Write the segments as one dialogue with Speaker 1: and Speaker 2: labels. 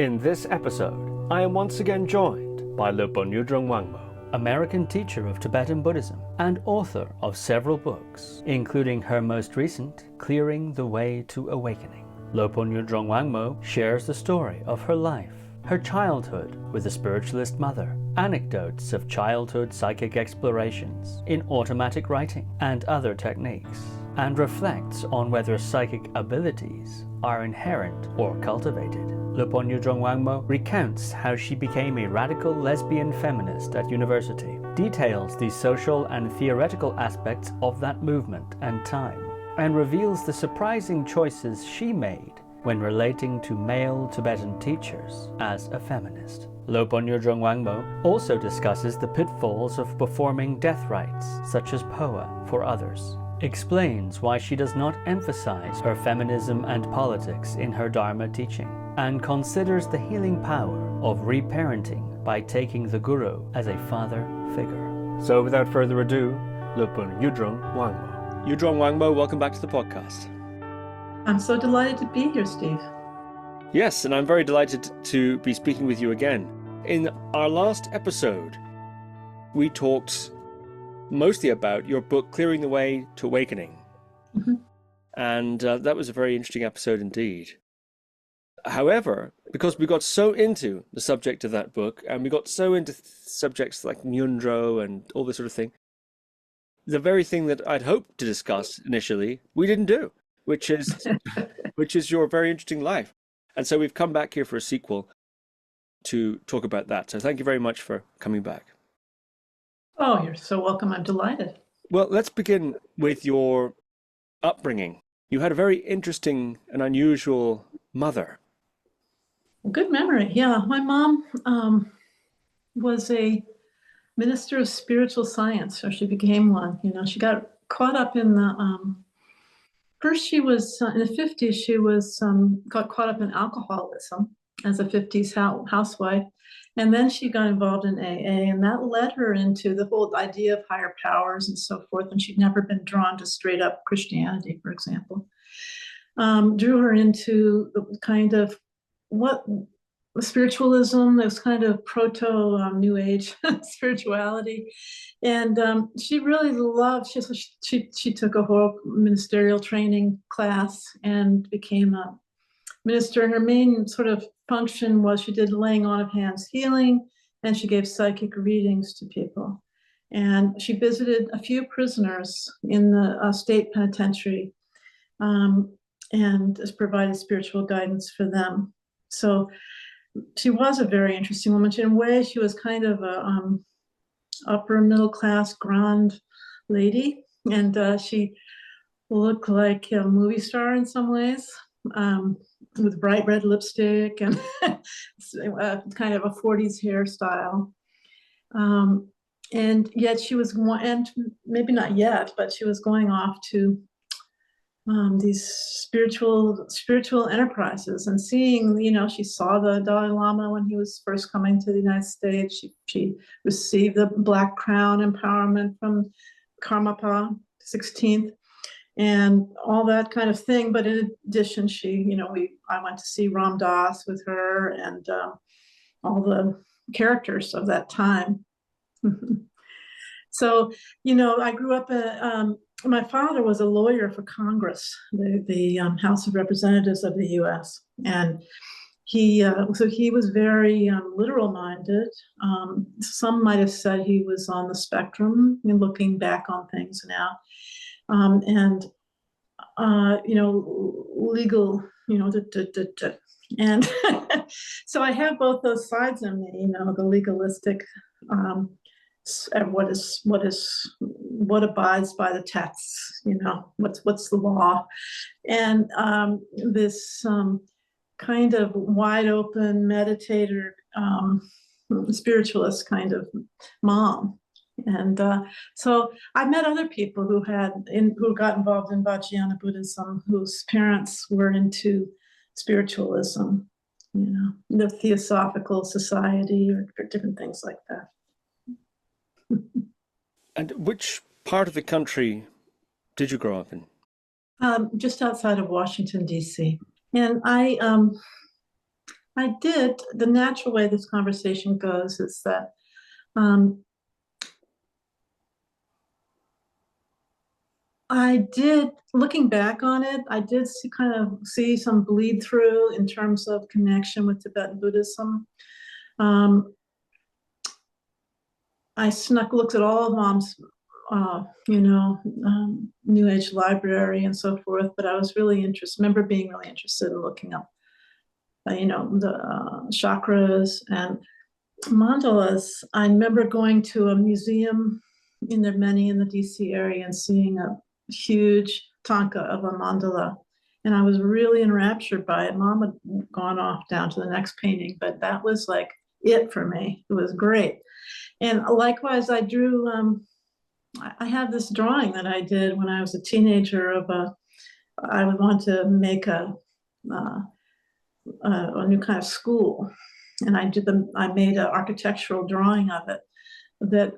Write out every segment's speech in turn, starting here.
Speaker 1: In this episode, I am once again joined by Lopon Yudron Wangmo, American teacher of Tibetan Buddhism and author of several books, including her most recent, Clearing the Way to Awakening. Lopon Yudron Wangmo shares the story of her life, her childhood with a spiritualist mother, anecdotes of childhood psychic explorations in automatic writing and other techniques, and reflects on whether psychic abilities are inherent or cultivated. Lopon Yudron Wangmo recounts how she became a radical lesbian feminist at university, details the social and theoretical aspects of that movement and time, and reveals the surprising choices she made when relating to male Tibetan teachers as a feminist. Lopon Yudron Wangmo also discusses the pitfalls of performing death rites, such as phowa, for others, explains why she does not emphasize her feminism and politics in her Dharma teaching, and considers the healing power of reparenting by taking the guru as a father figure. So without further ado, Lopon Yudron Wangmo. Yudron Wangmo, welcome back to the podcast.
Speaker 2: I'm so delighted to be here, Steve.
Speaker 1: Yes, and I'm very delighted to be speaking with you again. In our last episode, we talked mostly about your book, Clearing the Way to Awakening.
Speaker 2: Mm-hmm.
Speaker 1: And that was a very interesting episode indeed. However, because we got so into the subject of that book, and we got so into subjects like Nyundro and all this sort of thing, the very thing that I'd hoped to discuss initially, we didn't do, which is your very interesting life. And so we've come back here for a sequel to talk about that. So thank you very much for coming back.
Speaker 2: Oh, you're so welcome. I'm delighted.
Speaker 1: Well, let's begin with your upbringing. You had a very interesting and unusual mother.
Speaker 2: Good memory. Yeah, my mom was a minister of spiritual science, or she became one. You know, she got caught up in the first. She was in the 50s. She was got caught up in alcoholism as a 50s housewife, and then she got involved in AA, and that led her into the whole idea of higher powers and so forth. And she'd never been drawn to straight up Christianity, for example. Drew her into the kind of what spiritualism, this kind of proto New Age spirituality, and she really loved. She took a whole ministerial training class and became a minister. And her main sort of function was she did laying on of hands healing, and she gave psychic readings to people. And she visited a few prisoners in the state penitentiary, and has provided spiritual guidance for them. So she was a very interesting woman. In a way, she was kind of a upper middle class grande lady, and she looked like a movie star in some ways, with bright red lipstick and kind of a 40s hairstyle. And yet she was, and maybe not yet, but she was going off to these spiritual enterprises and seeing, you know, she saw the Dalai Lama when he was first coming to the United States. She received the Black Crown empowerment from Karmapa 16th and all that kind of thing. But in addition, I went to see Ram Dass with her and all the characters of that time. So, you know, I grew up my father was a lawyer for Congress, the House of Representatives of the U.S., and he was very literal-minded. Some might have said he was on the spectrum in looking back on things now, and you know, legal, you know, and so I have both those sides in me, you know, the legalistic. And what abides by the texts, you know, what's the law, and this kind of wide open meditator, spiritualist kind of mom. And so I met other people who got involved in Vajrayana Buddhism, whose parents were into spiritualism, you know, the Theosophical Society or different things like that.
Speaker 1: And which part of the country did you grow up in?
Speaker 2: Just outside of Washington, D.C. And I I did. The natural way this conversation goes is that I did, looking back on it, I did kind of see some bleed through in terms of connection with Tibetan Buddhism. I looked at all of Mom's, New Age library and so forth, but I was really interested, remember being really interested in looking up, the chakras and mandalas. I remember going to a museum, there are many in the DC area, and seeing a huge tanka of a mandala. And I was really enraptured by it. Mom had gone off down to the next painting, but that was like it for me. It was great. And likewise, I drew, I have this drawing that I did when I was a teenager I would want to make a new kind of school. And I made an architectural drawing of it that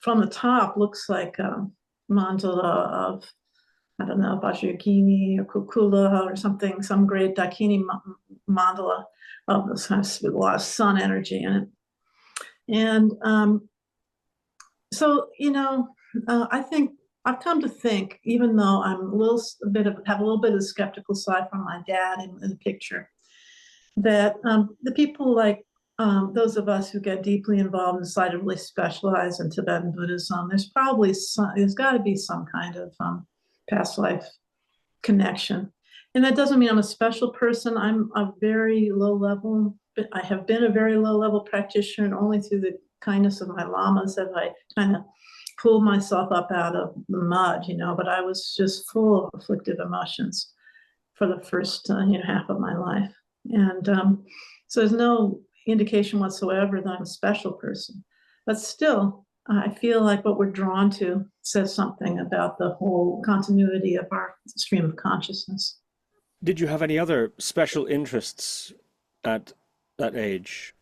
Speaker 2: from the top looks like a mandala of, I don't know, Vajrakīlāya or Kukula or something, some great Dakini mandala of this kind of a lot of sun energy in it. And I think I've come to think, even though I'm have a little bit of the skeptical side from my dad in the picture, that the people like those of us who get deeply involved and decide to really specialize in Tibetan Buddhism, there's got to be some kind of past life connection. And that doesn't mean I'm a special person. I'm a very low level, but I have been a very low level practitioner, and only through the kindness of my lamas have I kind of pulled myself up out of the mud, but I was just full of afflictive emotions for the first half of my life. And so there's no indication whatsoever that I'm a special person. But still, I feel like what we're drawn to says something about the whole continuity of our stream of consciousness.
Speaker 3: Did you have any other special interests at that age?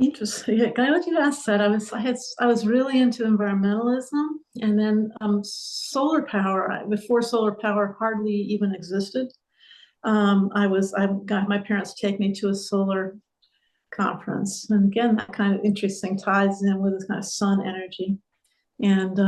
Speaker 2: Interesting. Yeah, I let you ask that. I was really into environmentalism, and then solar power. Before solar power hardly even existed, I got my parents to take me to a solar conference, and again, that kind of interesting ties in with this kind of sun energy, and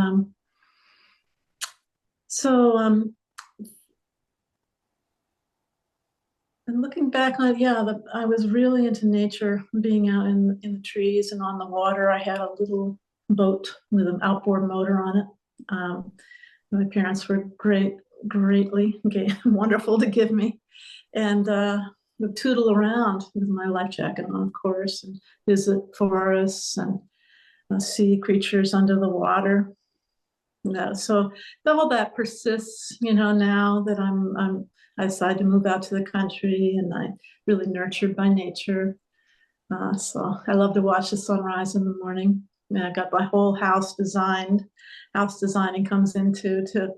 Speaker 2: and looking back on it, I was really into nature, being out in the trees and on the water. I had a little boat with an outboard motor on it. My parents were greatly wonderful to give me, and would tootle around with my life jacket on, of course, and visit forests and see creatures under the water. So all that persists, now that I decided to move out to the country, and I'm really nurtured by nature. So I love to watch the sunrise in the morning. And I got my whole house designed. House designing comes into to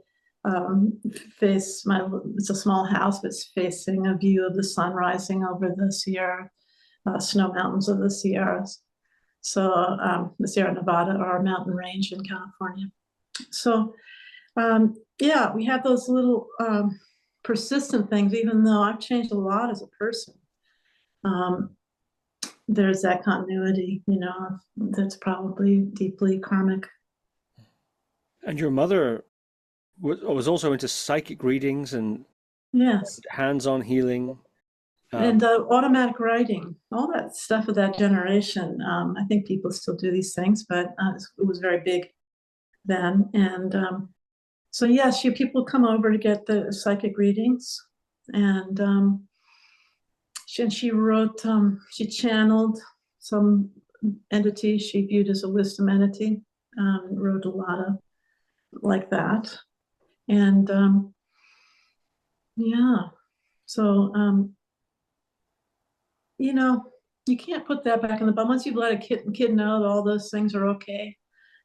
Speaker 2: face it's a small house, but it's facing a view of the sun rising over the Sierra, snow mountains of the Sierras. So the Sierra Nevada, or mountain range in California. So we have those little persistent things, even though I've changed a lot as a person. There's that continuity, that's probably deeply karmic.
Speaker 3: And your mother was also into psychic readings and
Speaker 2: yes,
Speaker 3: hands-on healing.
Speaker 2: And automatic writing, all that stuff of that generation. I think people still do these things, but it was very big then. And so yes, people come over to get the psychic readings, and she wrote, she channeled some entity she viewed as a wisdom entity, wrote a lot of like that. And so you can't put that back in the bottle. Once you've let a kid know that all those things are okay,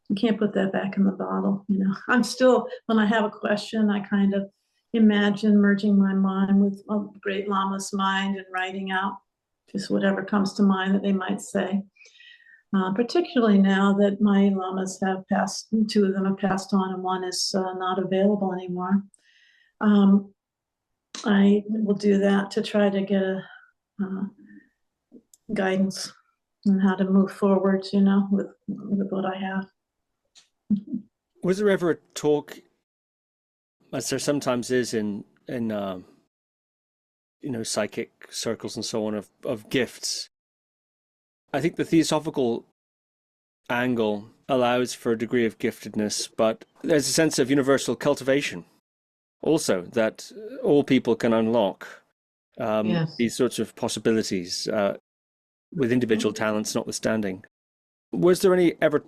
Speaker 2: you can't put that back in the bottle. I'm still, when I have a question, I kind of imagine merging my mind with a great Lama's mind and writing out just whatever comes to mind that they might say. Particularly now that my Lamas have passed, 2 of them have passed on and 1 is not available anymore. I will do that to try to get guidance on how to move forward, with what I have.
Speaker 3: Was there ever a talk, as there sometimes is in psychic circles and so on, of gifts? I think the theosophical angle allows for a degree of giftedness, but there's a sense of universal cultivation also that all people can unlock
Speaker 2: Yes.
Speaker 3: these sorts of possibilities with individual talents notwithstanding. Was there ever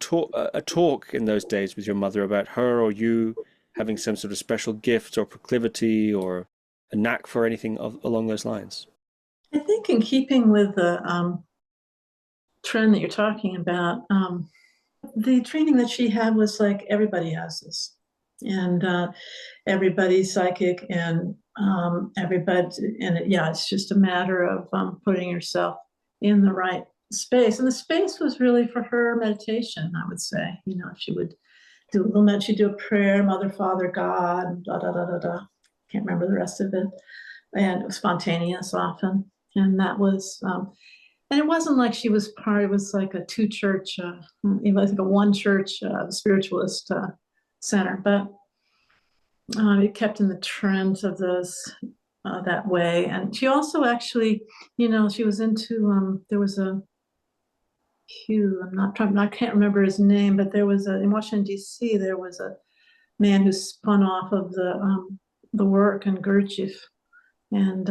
Speaker 3: a talk in those days with your mother about her or you having some sort of special gift or proclivity or a knack for anything along those lines?
Speaker 2: I think in keeping with the trend that you're talking about, the training that she had was like everybody has this, and everybody's psychic, and it's just a matter of putting yourself in the right space. And the space was really for her meditation, I would say. She would do a little she'd do a prayer, Mother, Father, God, da da da da da. Can't remember the rest of it. And it was spontaneous often. And that was, and it wasn't like she was it was like a two-church, it was like a one-church spiritualist center. But it kept in the trends of those that way. And she also actually, she was into, there was a Hugh, I can't remember his name, but there was in Washington, D.C., there was a man who spun off of the work in Gurdjieff. And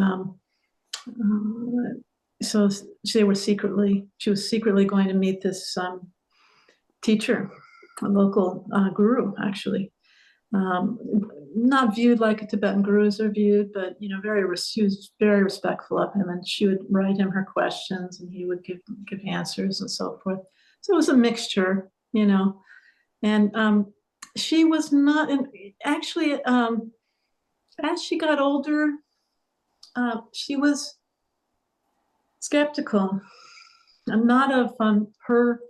Speaker 2: so she was secretly going to meet this teacher, a local guru, actually. Not viewed like a Tibetan gurus are viewed, but she was very respectful of him, and she would write him her questions, and he would give answers and so forth. So it was a mixture, and she was not actually. As she got older, she was skeptical, and not of her.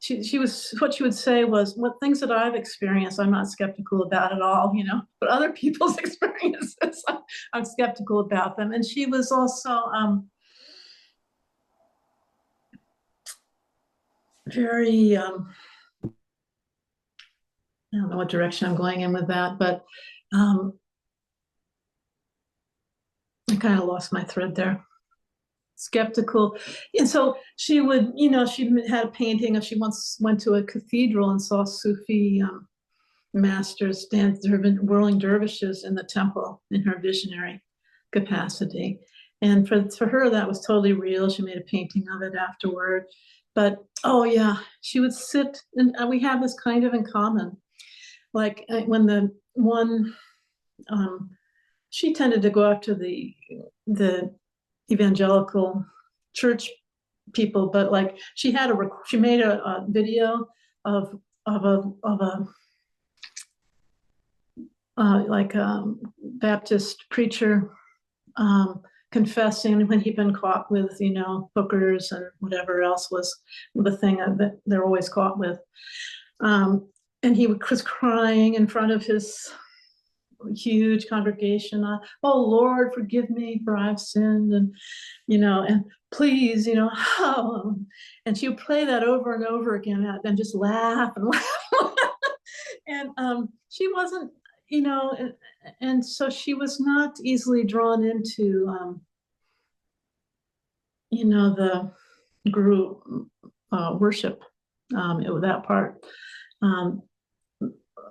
Speaker 2: She was, what she would say was, what things that I've experienced, I'm not skeptical about at all, but other people's experiences, I'm skeptical about them. And she was also very, I don't know what direction I'm going in with that, but I kind of lost my thread there. Skeptical. And so she would, she had a painting of, she once went to a cathedral and saw Sufi masters whirling dervishes in the temple in her visionary capacity. And for her, that was totally real. She made a painting of it afterward. But, oh yeah, she would sit, and we have this kind of in common. Like when the one, she tended to go after the evangelical church people, but like she made a video of a like a Baptist preacher confessing when he'd been caught with hookers and whatever else was the thing that they're always caught with, and he was crying in front of his huge congregation. Oh Lord, forgive me, for I've sinned, and and please, and she would play that over and over again and just laugh and laugh. And she wasn't, and so she was not easily drawn into the guru worship, that part.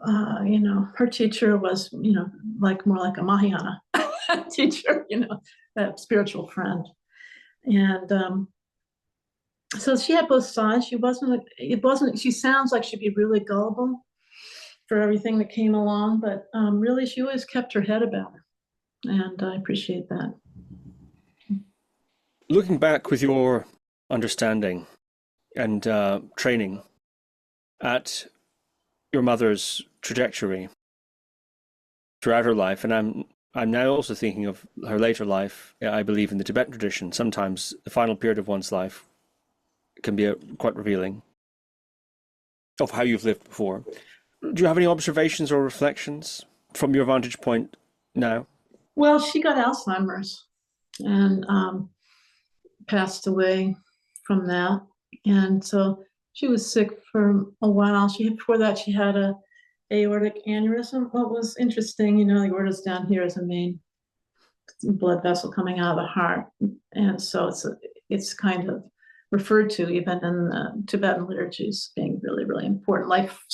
Speaker 2: Her teacher was, like more like a Mahayana teacher, a spiritual friend. And so she had both sides. She sounds like she'd be really gullible for everything that came along, but really she always kept her head about her. And I appreciate that.
Speaker 3: Looking back with your understanding and training at your mother's trajectory throughout her life, and I'm now also thinking of her later life. I believe in the Tibetan tradition, sometimes the final period of one's life can be quite revealing of how you've lived before. Do you have any observations or reflections from your vantage point now?
Speaker 2: Well, she got Alzheimer's and passed away from that. And so she was sick for a while. Before that, she had a aortic aneurysm. What was interesting, the aorta's down here is a main blood vessel coming out of the heart. And so it's kind of referred to even in the Tibetan liturgies being really, really important. Life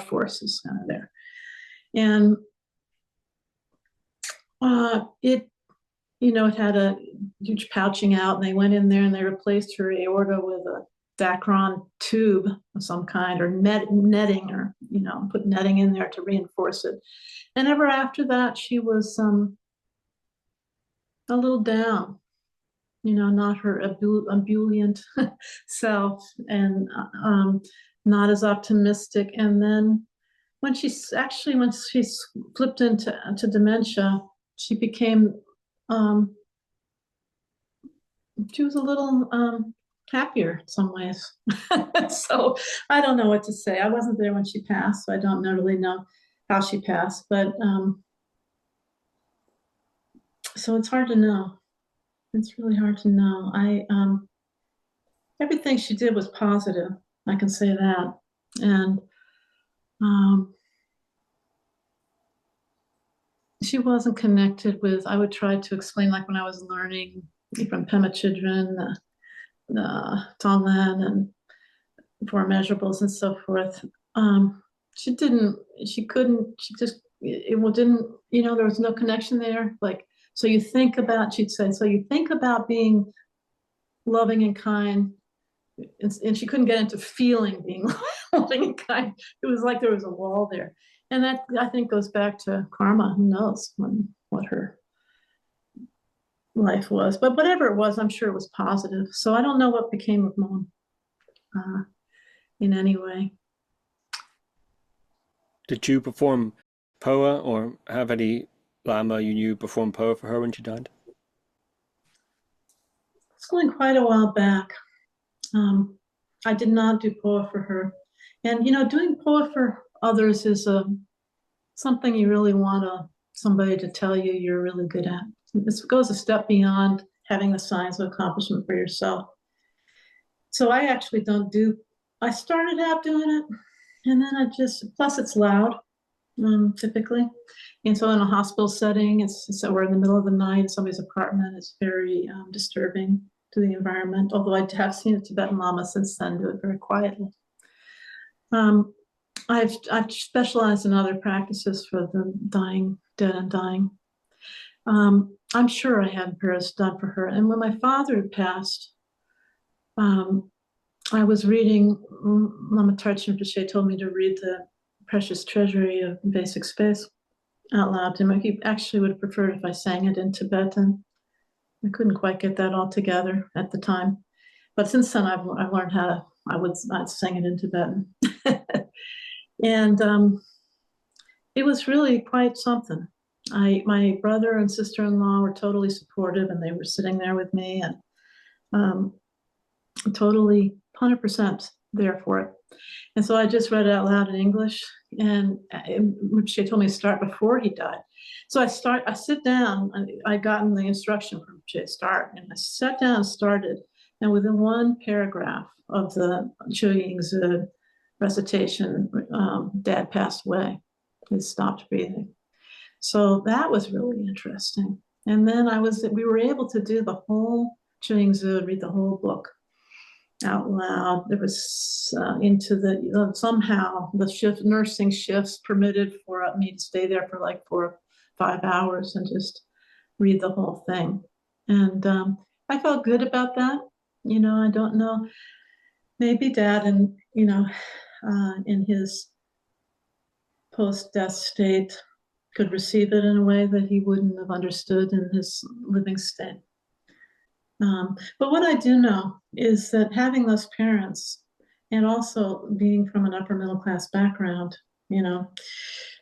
Speaker 2: force is kind of there. And it had a huge pouching out, and they went in there and they replaced her aorta with a Dacron tube of some kind, or netting, or put netting in there to reinforce it. And ever after that, she was a little down, not her ebullient self, and not as optimistic. And then when she flipped into dementia, she became she was a little happier in some ways. So I don't know what to say. I wasn't there when she passed, so I don't really know how she passed. But so it's hard to know. It's really hard to know. Everything she did was positive. I can say that. And she wasn't connected with, I would try to explain, like when I was learning from Pema Chödrön, the Tonglen and Four Measurables and so forth. She didn't, it didn't, there was no connection there. Like, she'd say, so you think about being loving and kind, and she couldn't get into feeling being loving and kind. It was like there was a wall there. And that, I think, goes back to karma. Who knows what her life was. But whatever it was, I'm sure it was positive. So I don't know what became of Mom in any way.
Speaker 3: Did you perform phowa, or have any Lama you knew perform phowa for her when she died?
Speaker 2: It's going quite a while back. I did not do phowa for her. And, doing phowa for others is something you really want somebody to tell you you're really good at. This goes a step beyond having the signs of accomplishment for yourself. So I actually I started out doing it, and then plus it's loud, typically. And so in a hospital setting, so we're in the middle of the night in somebody's apartment, it's very disturbing to the environment, although I have seen a Tibetan Lama since then do it very quietly. I've specialized in other practices for the dead and dying. I'm sure I had prayers done for her. And when my father had passed, I was reading, Lama Tarchen Rinpoche told me to read the Precious Treasury of Basic Space out loud to him. He actually would have preferred if I sang it in Tibetan. I couldn't quite get that all together at the time. But since then, I've learned I'd sing it in Tibetan. And it was really quite something. My brother and sister-in-law were totally supportive, and they were sitting there with me, and totally 100% there for it. And so I just read it out loud in English, and she told me to start before he died. So I sit down, I gotten the instruction from Che start, and I sat down and started, and within one paragraph of the Chu Ying-zi recitation, Dad passed away. He stopped breathing. So that was really interesting. And then we were able to do the whole Chu Ying-zi, read the whole book out loud. There was somehow the nursing shifts permitted for me to stay there for like 4 or 5 hours and just read the whole thing. And I felt good about that. I don't know, maybe Dad in his post-death state could receive it in a way that he wouldn't have understood in his living state. But what I do know is that having those parents, and also being from an upper middle class background,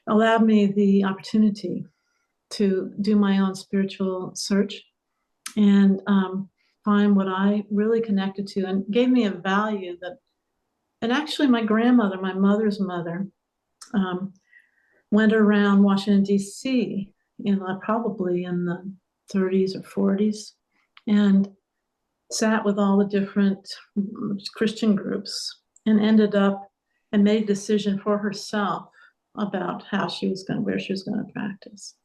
Speaker 2: allowed me the opportunity to do my own spiritual search and find what I really connected to, and gave me a value that, and actually my grandmother, my mother's mother, went around Washington, D.C. Probably in the 30s or 40s. And sat with all the different Christian groups and ended up and made a decision for herself about how she was going, where she was going to practice.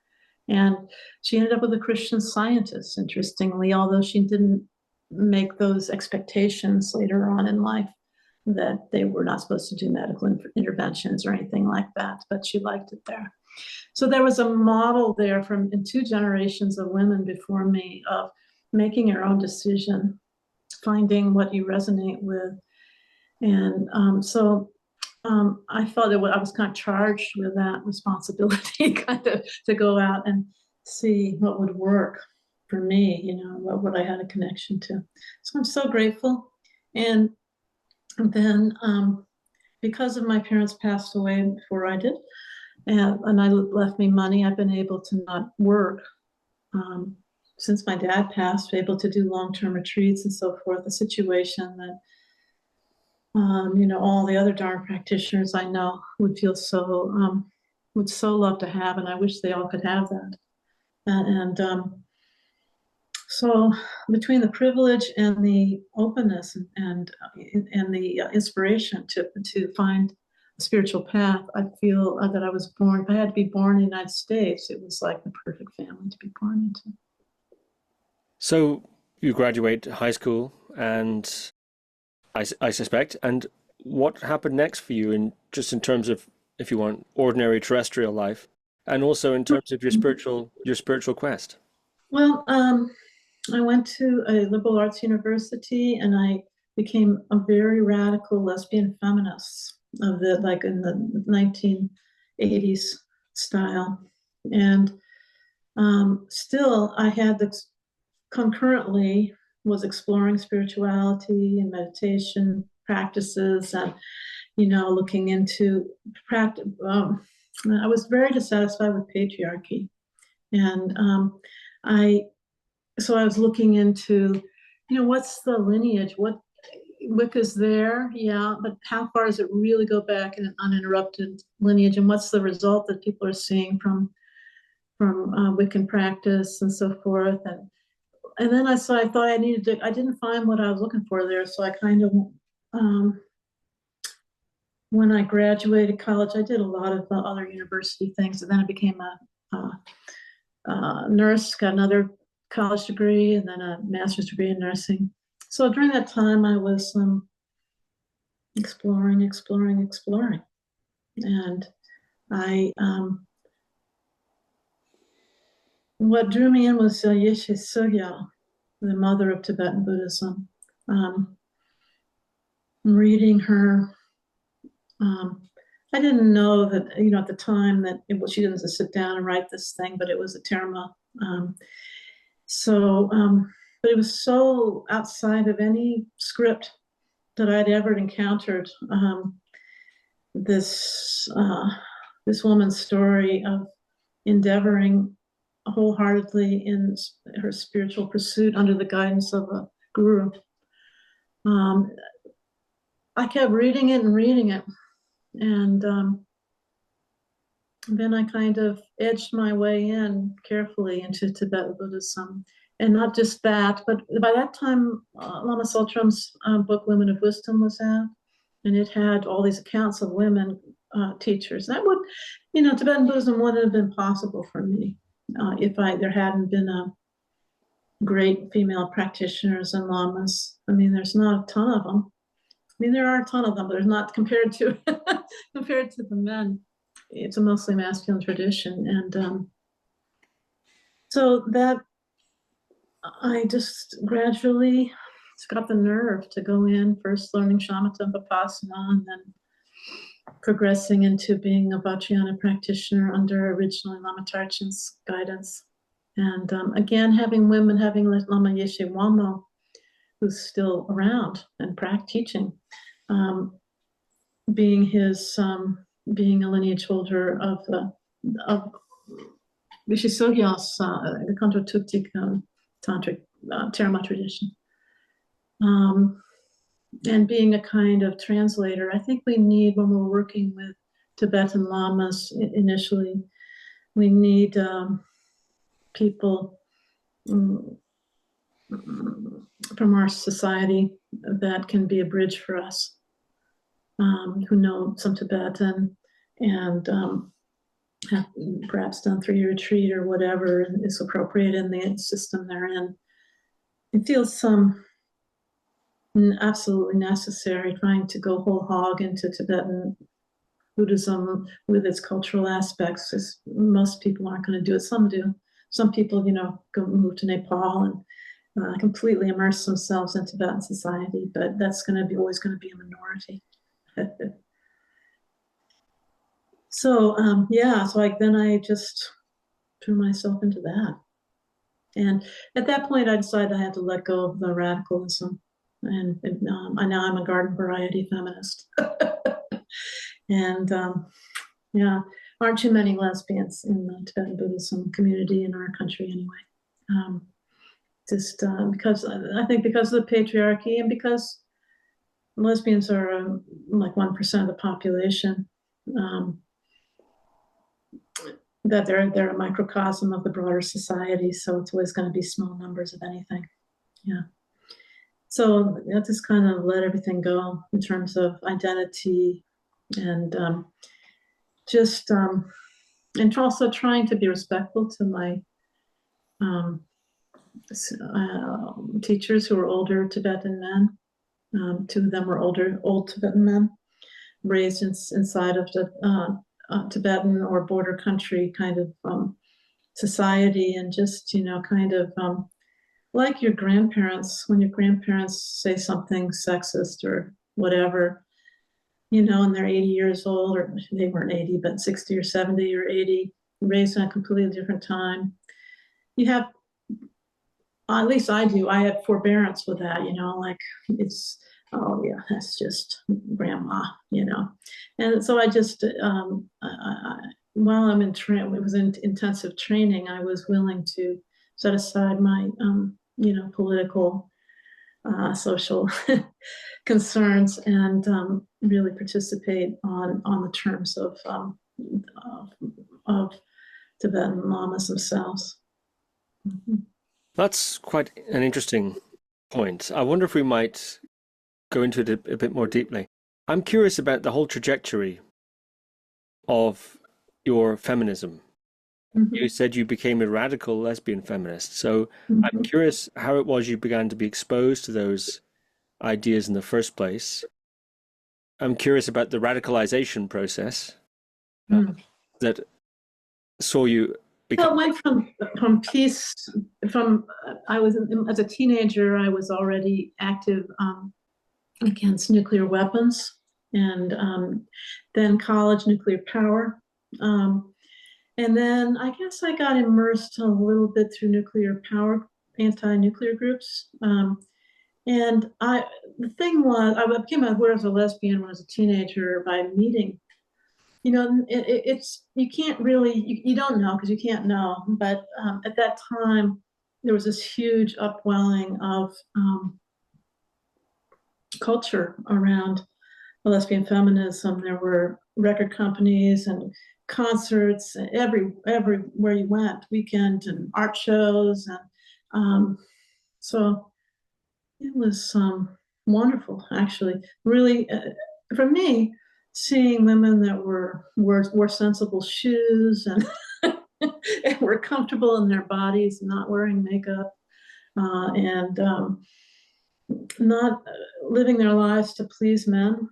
Speaker 2: And she ended up with a Christian Scientist, interestingly, although she didn't make those expectations later on in life that they were not supposed to do medical interventions or anything like that, but she liked it there. So there was a model there from in 2 generations of women before me of making your own decision, finding what you resonate with. And I felt that I was kind of charged with that responsibility, kind of to go out and see what would work for me, you know, what I had a connection to. So I'm so grateful. And then because of my parents passed away before I did, and I left me money, I've been able to not work since my dad passed, able to do long-term retreats and so forth, a situation that you know, all the other Dharma practitioners I know would feel so, would so love to have, and I wish they all could have that. So between the privilege and the openness and the inspiration to find a spiritual path, I feel that I was born, if I had to be born in the United States, it was like the perfect family to be born into.
Speaker 3: So you graduate high school, and I suspect, and what happened next for you in terms of, if you want, ordinary terrestrial life, and also in terms of your spiritual quest?
Speaker 2: Well, I went to a liberal arts university, and I became a very radical lesbian feminist of the, like, in the 1980s style. And still I had this concurrently was exploring spirituality and meditation practices, and, you know, looking into practice. I was very dissatisfied with patriarchy. And I was looking into, you know, what's the lineage? What Wicca's there, yeah, but how far does it really go back in an uninterrupted lineage? And what's the result that people are seeing from Wiccan practice and so forth? And then I thought I needed to, I didn't find what I was looking for there. So I kind of, when I graduated college, I did a lot of other university things. And then I became a nurse, got another college degree, and then a master's degree in nursing. So during that time, I was exploring. And what drew me in was Yeshe Tsogyal, the mother of Tibetan Buddhism. Reading her, I didn't know that, you know, at the time that she didn't just sit down and write this thing, but it was a Dharma. But it was so outside of any script that I'd ever encountered. This woman's story of endeavoring wholeheartedly in her spiritual pursuit under the guidance of a guru. I kept reading it, and then I kind of edged my way in carefully into Tibetan Buddhism. And not just that, but by that time, Lama Tsultrim's book, Women of Wisdom, was out, and it had all these accounts of women teachers. That would, you know, Tibetan Buddhism wouldn't have been possible for me if there hadn't been great female practitioners and lamas. I mean, there's not a ton of them. I mean, there are a ton of them, but there's not compared to the men. It's a mostly masculine tradition, and so that I just gradually got the nerve to go in, first learning shamatha and vipassana, and then progressing into being a Vajrayana practitioner under originally Lama Tarchin's guidance. And again, having Lama Yeshe Wangmo, who's still around and teaching, being a lineage holder of Yeshe Tsogyal's the Kanto-Tuktik tantric Theravada tradition, and being a kind of translator. I think we need, when we're working with Tibetan lamas initially, we need people from our society that can be a bridge for us, who know some Tibetan and have perhaps done 3-year retreat or whatever and is appropriate in the system they're in. It feels absolutely necessary trying to go whole hog into Tibetan Buddhism with its cultural aspects, as most people aren't going to do it. Some do. Some people, go move to Nepal and completely immerse themselves in Tibetan society, but that's always going to be a minority. So then I just threw myself into that. And at that point, I decided I had to let go of the radicalism. And now I'm a garden variety feminist. And aren't too many lesbians in the Tibetan Buddhism community in our country anyway. Because I think because of the patriarchy and because lesbians are like 1% of the population, that they're a microcosm of the broader society. So it's always going to be small numbers of anything. Yeah. So I just kind of let everything go in terms of identity and and also trying to be respectful to my teachers who were older Tibetan men. 2 of them were old Tibetan men, raised inside of the Tibetan or border country kind of society, and just kind of like your grandparents, when your grandparents say something sexist or whatever, and they're 80 years old, or they weren't 80, but 60 or 70 or 80, raised in a completely different time. You have, at least I do, I have forbearance with that, like it's, oh yeah, that's just grandma, And so I just, while I'm in it was in intensive training, I was willing to set aside my, political, social concerns and really participate on the terms of Tibetan Lamas themselves. Mm-hmm.
Speaker 3: That's quite an interesting point. I wonder if we might go into it a bit more deeply. I'm curious about the whole trajectory of your feminism. Mm-hmm. You said you became a radical lesbian feminist. So mm-hmm. I'm curious how it was you began to be exposed to those ideas in the first place. I'm curious about the radicalization process that saw you become...
Speaker 2: Well, it went from peace, as a teenager, I was already active against nuclear weapons, and then college, nuclear power. And then I guess I got immersed a little bit through nuclear power, anti-nuclear groups. And the thing was, I became aware as a lesbian when I was a teenager by meeting. It's you can't really, you don't know because you can't know. But at that time, there was this huge upwelling of culture around lesbian feminism. There were record companies and concerts everywhere you went, weekend and art shows, and so it was wonderful, actually. Really, for me, seeing women that wore sensible shoes and and were comfortable in their bodies, not wearing makeup, and not living their lives to please men.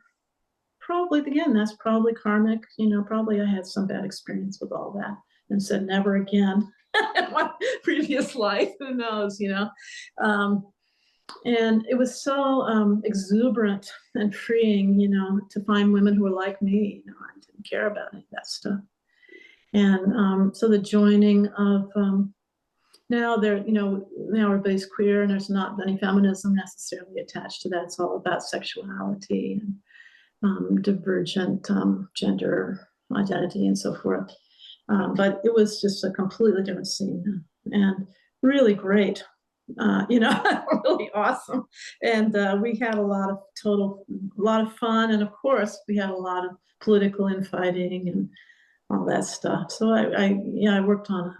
Speaker 2: Probably, again, that's probably karmic. Probably I had some bad experience with all that and said never again in my previous life. Who knows, and it was so exuberant and freeing, to find women who were like me. I didn't care about any of that stuff. And so the joining of now everybody's queer and there's not any feminism necessarily attached to that. It's all about sexuality and divergent gender identity and so forth. But it was just a completely different scene and really great. Really awesome. And we had a lot of fun. And of course, we had a lot of political infighting and all that stuff. So I worked on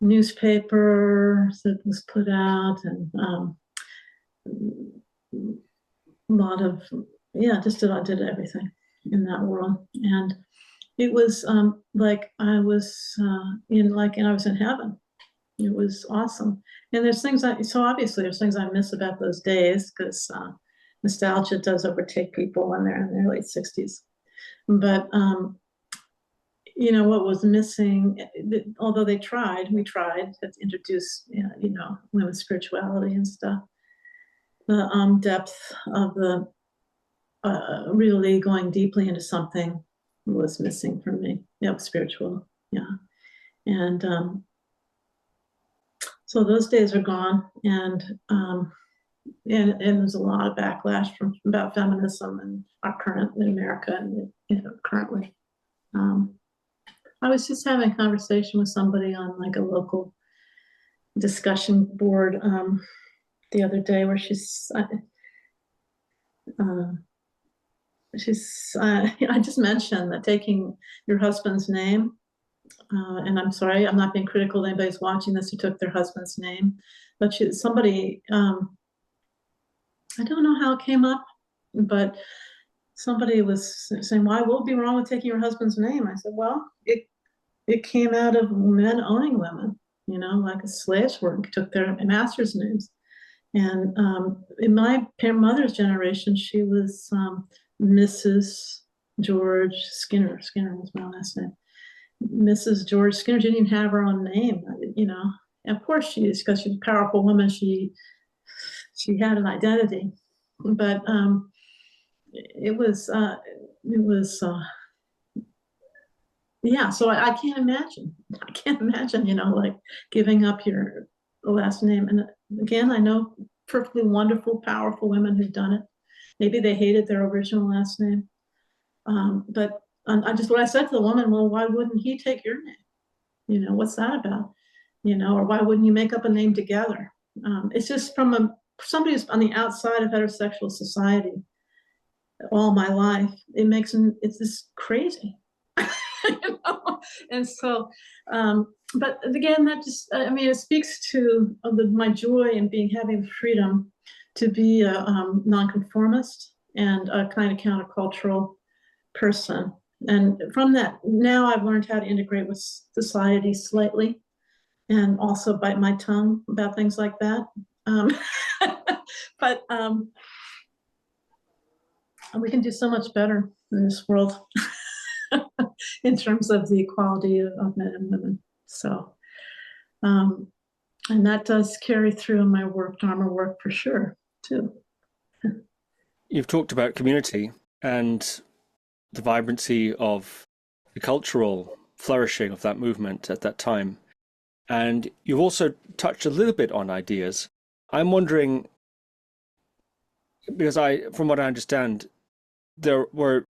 Speaker 2: newspaper that was put out, and a lot of, just did everything in that world. And it was like I was I was in heaven. It was awesome. And there's things obviously there's things I miss about those days, because nostalgia does overtake people when they're in their late 60s. But what was missing, although we tried to introduce, women's spirituality and stuff, the depth of the really going deeply into something was missing for me. Spiritual, and so those days are gone, and there's a lot of backlash about feminism and our current in America, and currently. I was just having a conversation with somebody on like a local discussion board the other day, where I just mentioned that taking your husband's name, and I'm sorry, I'm not being critical of anybody who's watching this who took their husband's name, but somebody, I don't know how it came up, but somebody was saying, why will it be wrong with taking your husband's name? I said, well, it came out of men owning women, like slaves took their masters' names. And in my mother's generation, she was Mrs. George Skinner. Skinner was my last name. Mrs. George Skinner didn't even have her own name, And of course because she's a powerful woman, she had an identity. But it was so I can't imagine, like giving up your last name. And again, I know perfectly wonderful, powerful women who've done it. Maybe they hated their original last name. But what I said to the woman, well, why wouldn't he take your name? What's that about? Or why wouldn't you make up a name together? It's just from somebody who's on the outside of heterosexual society all my life, it's just crazy. And so, but again, that just, it speaks to my joy in having the freedom to be a nonconformist and a kind of countercultural person. And from that, now I've learned how to integrate with society slightly, and also bite my tongue about things like that. But we can do so much better in this world in terms of the equality of men and women. So, and that does carry through in my work, Dharma work, for sure, too.
Speaker 3: You've talked about community and the vibrancy of the cultural flourishing of that movement at that time. And you've also touched a little bit on ideas. I'm wondering, because from what I understand, there were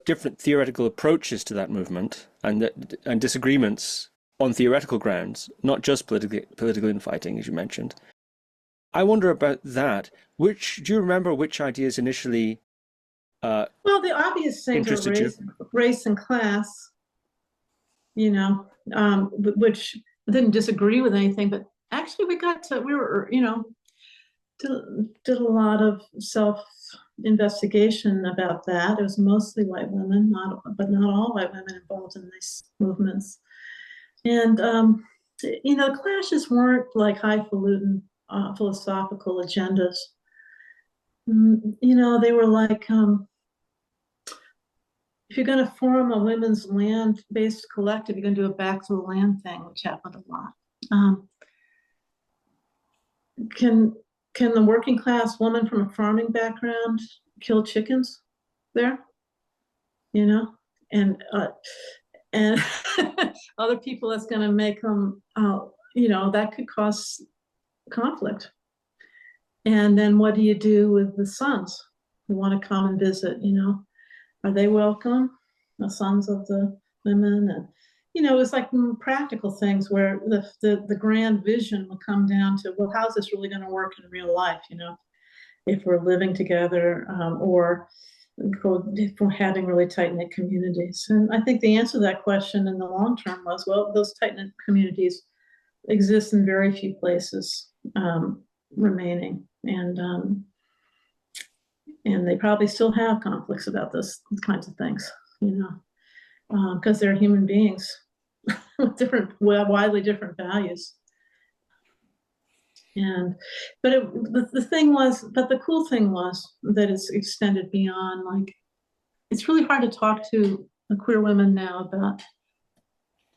Speaker 3: different theoretical approaches to that movement and disagreements on theoretical grounds, not just political infighting, as you mentioned. I wonder about that. Do you remember which ideas initially
Speaker 2: well, the obvious things are race and class, which didn't disagree with anything, but actually we were, did a lot of self-investigation about that. It was mostly white women, but not all white women involved in these movements. And, the clashes weren't like highfalutin philosophical agendas. They were like, if you're going to form a women's land-based collective, you're going to do a back to the land thing, which happened a lot. Can the working class woman from a farming background kill chickens there? And other people, that's going to make them, that could cause conflict. And then what do you do with the sons who want to come and visit? Are they welcome? The sons of the women, and it was like practical things where the grand vision would come down to, well, how's this really going to work in real life? If we're living together, or if we're having really tight-knit communities. And I think the answer to that question in the long term was, well, those tight-knit communities exists in very few places remaining, and they probably still have conflicts about these kinds of things, because they're human beings with widely different values. But the cool thing was that it's extended beyond, like, it's really hard to talk to queer women now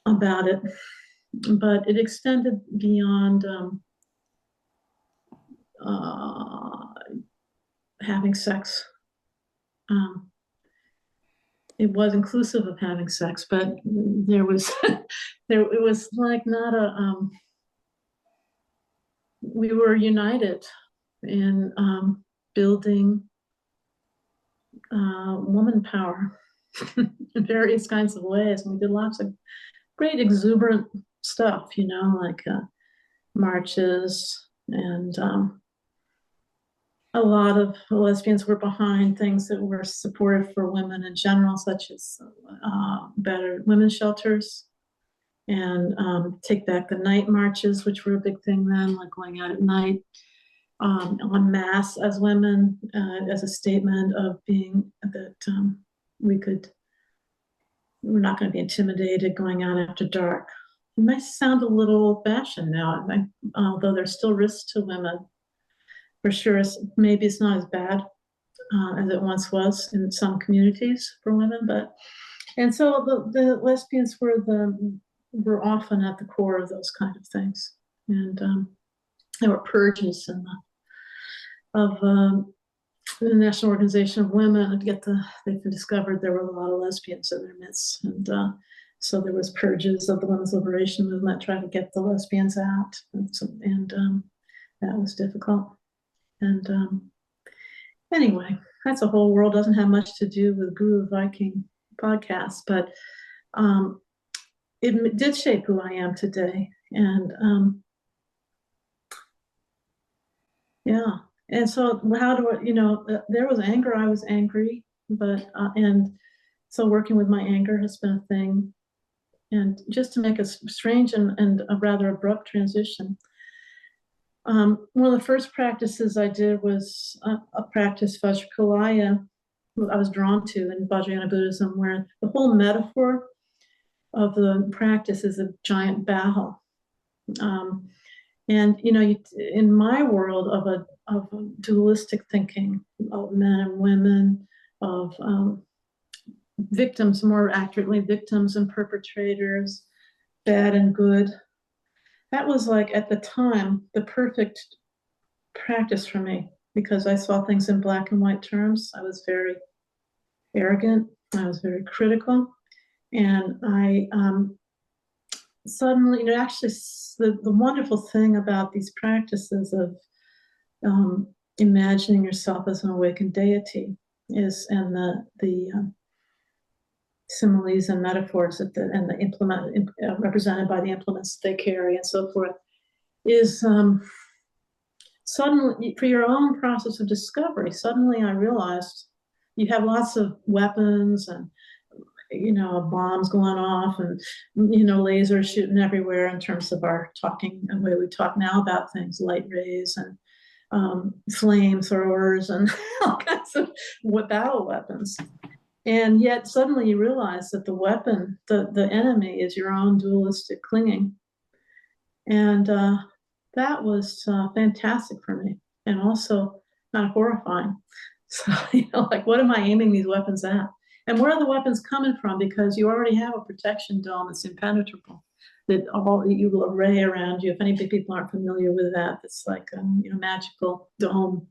Speaker 2: about it, but it extended beyond having sex. It was inclusive of having sex, but there was it was like not a we were united in building woman power in various kinds of ways. And we did lots of great exuberant stuff, like marches, and a lot of lesbians were behind things that were supportive for women in general, such as better women's shelters and take back the night marches, which were a big thing then, like going out at night en masse as women, as a statement of being that we're not going to be intimidated going out after dark. It might sound a little old-fashioned now, although there's still risks to women. For sure, maybe it's not as bad as it once was in some communities for women, and so the lesbians were often at the core of those kind of things, and there were purges of the National Organization of Women. They discovered there were a lot of lesbians in their midst, and so there was purges of the women's liberation movement trying to get the lesbians out, and that was difficult. And anyway, that's a whole world. Doesn't have much to do with Guru Viking podcast, but it did shape who I am today. And yeah. And so how do I, there was anger. I was angry, and so working with my anger has been a thing. And just to make a strange and a rather abrupt transition, one of the first practices I did was a practice, Vajrakīlāya, I was drawn to in Vajrayana Buddhism, where the whole metaphor of the practice is a giant battle. And in my world of a dualistic thinking of men and women, of victims, more accurately, victims and perpetrators, bad and good, that was, like, at the time, the perfect practice for me, because I saw things in black and white terms. I was very arrogant. I was very critical. And I suddenly, actually, the wonderful thing about these practices of imagining yourself as an awakened deity and the similes and metaphors represented by the implements they carry and so forth, is suddenly, for your own process of discovery, suddenly I realized you have lots of weapons and bombs going off and lasers shooting everywhere in terms of our talking and the way we talk now about things, light rays and flamethrowers and all kinds of battle weapons. And yet suddenly you realize that the weapon, the enemy, is your own dualistic clinging. And that was fantastic for me, and also kind of horrifying. So, like, what am I aiming these weapons at? And where are the weapons coming from? Because you already have a protection dome that's impenetrable, that you will array around you. If any people aren't familiar with that, it's like a magical dome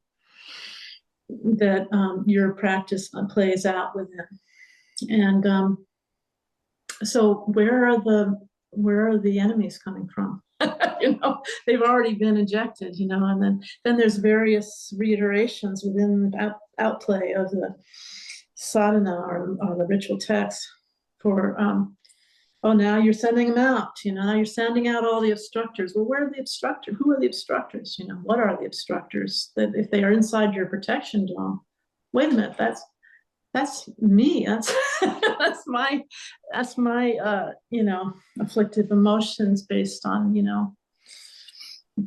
Speaker 2: that your practice plays out within. And so where are the enemies coming from? They've already been injected, and then there's various reiterations within the outplay of the sadhana or the ritual text for now you're sending them out, now you're sending out all the obstructors. Well, where are the obstructors? Who are the obstructors? What are the obstructors? That if they are inside your protection dome, wait a minute, that's me. That's my afflictive emotions based on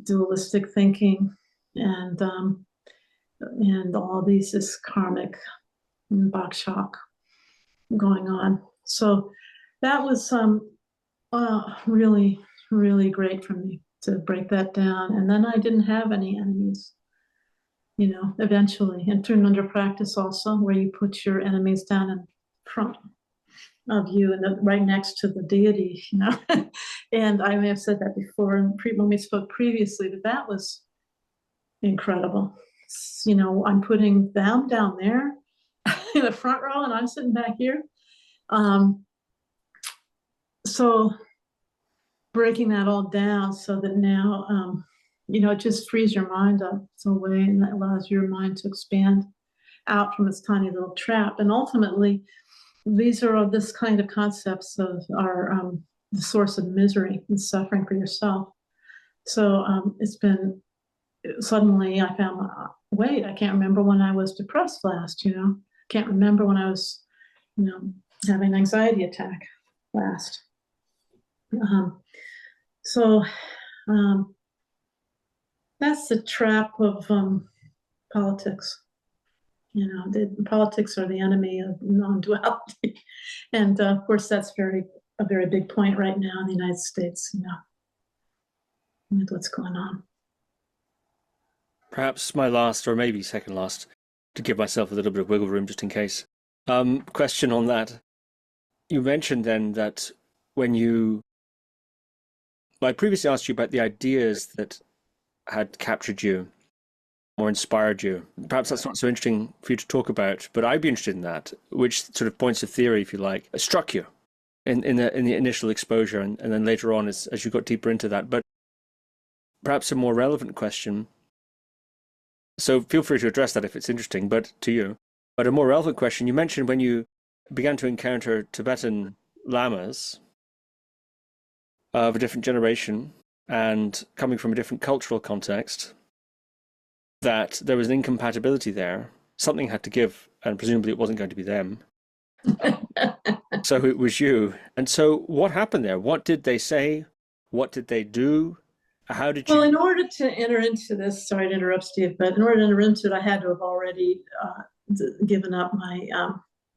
Speaker 2: dualistic thinking, and all this karmic bakshak going on. So that was really, really great for me to break that down. And then I didn't have any enemies, eventually, and turned under practice also, where you put your enemies down in front of you and right next to the deity, And I may have said that before, and when we spoke previously, that was incredible. I'm putting them down there in the front row, and I'm sitting back here. So breaking that all down so that now, it just frees your mind up some way, and that allows your mind to expand out from its tiny little trap. And ultimately, these are all this kind of concepts of our the source of misery and suffering for yourself. So it's been, suddenly I found, wait, I can't remember when I was depressed last, can't remember when I was, having an anxiety attack last. So that's the trap of politics. Politics are the enemy of non-duality. And of course, that's a very big point right now in the United States, with what's going on.
Speaker 3: Perhaps my last, or maybe second last, to give myself a little bit of wiggle room just in case. Question on that. You mentioned then that I previously asked you about the ideas that had captured you or inspired you. Perhaps that's not so interesting for you to talk about, but I'd be interested in that. Which sort of points of theory, if you like, struck you in the initial exposure, and then later on as you got deeper into that. But perhaps a more relevant question. So feel free to address that if it's interesting, but to you. But a more relevant question, you mentioned when you began to encounter Tibetan Lamas of a different generation and coming from a different cultural context, that there was an incompatibility there. Something had to give, and presumably it wasn't going to be them. So it was you. And so what happened there? What did they say? What did they do? How did you...
Speaker 2: Well, in order to enter into this, sorry to interrupt, Steve, but in order to enter into it, I had to have already given up my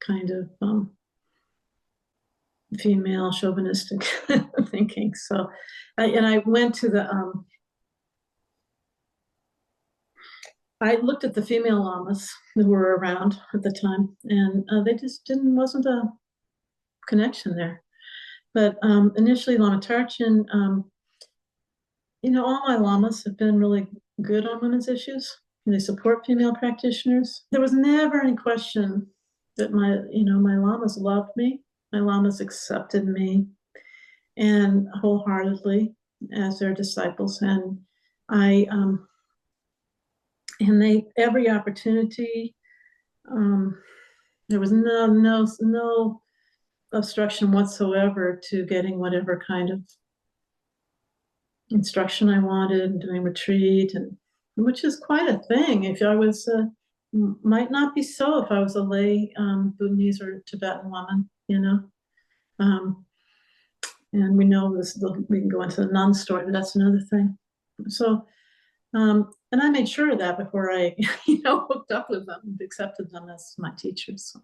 Speaker 2: kind of female chauvinistic thinking. So, I went to the... I looked at the female lamas who were around at the time, and they just wasn't a connection there. But initially, Lama Tarchin, all my lamas have been really good on women's issues. They support female practitioners. There was never any question that my lamas loved me. My lamas accepted me and wholeheartedly as their disciples. And they, every opportunity, there was no obstruction whatsoever to getting whatever kind of instruction I wanted, doing retreat, and which is quite a thing. If I was, might not be so if I was a lay Bhutanese or Tibetan woman, and we know this. We can go into the nun story, but that's another thing. So, and I made sure of that before I, hooked up with them and accepted them as my teachers.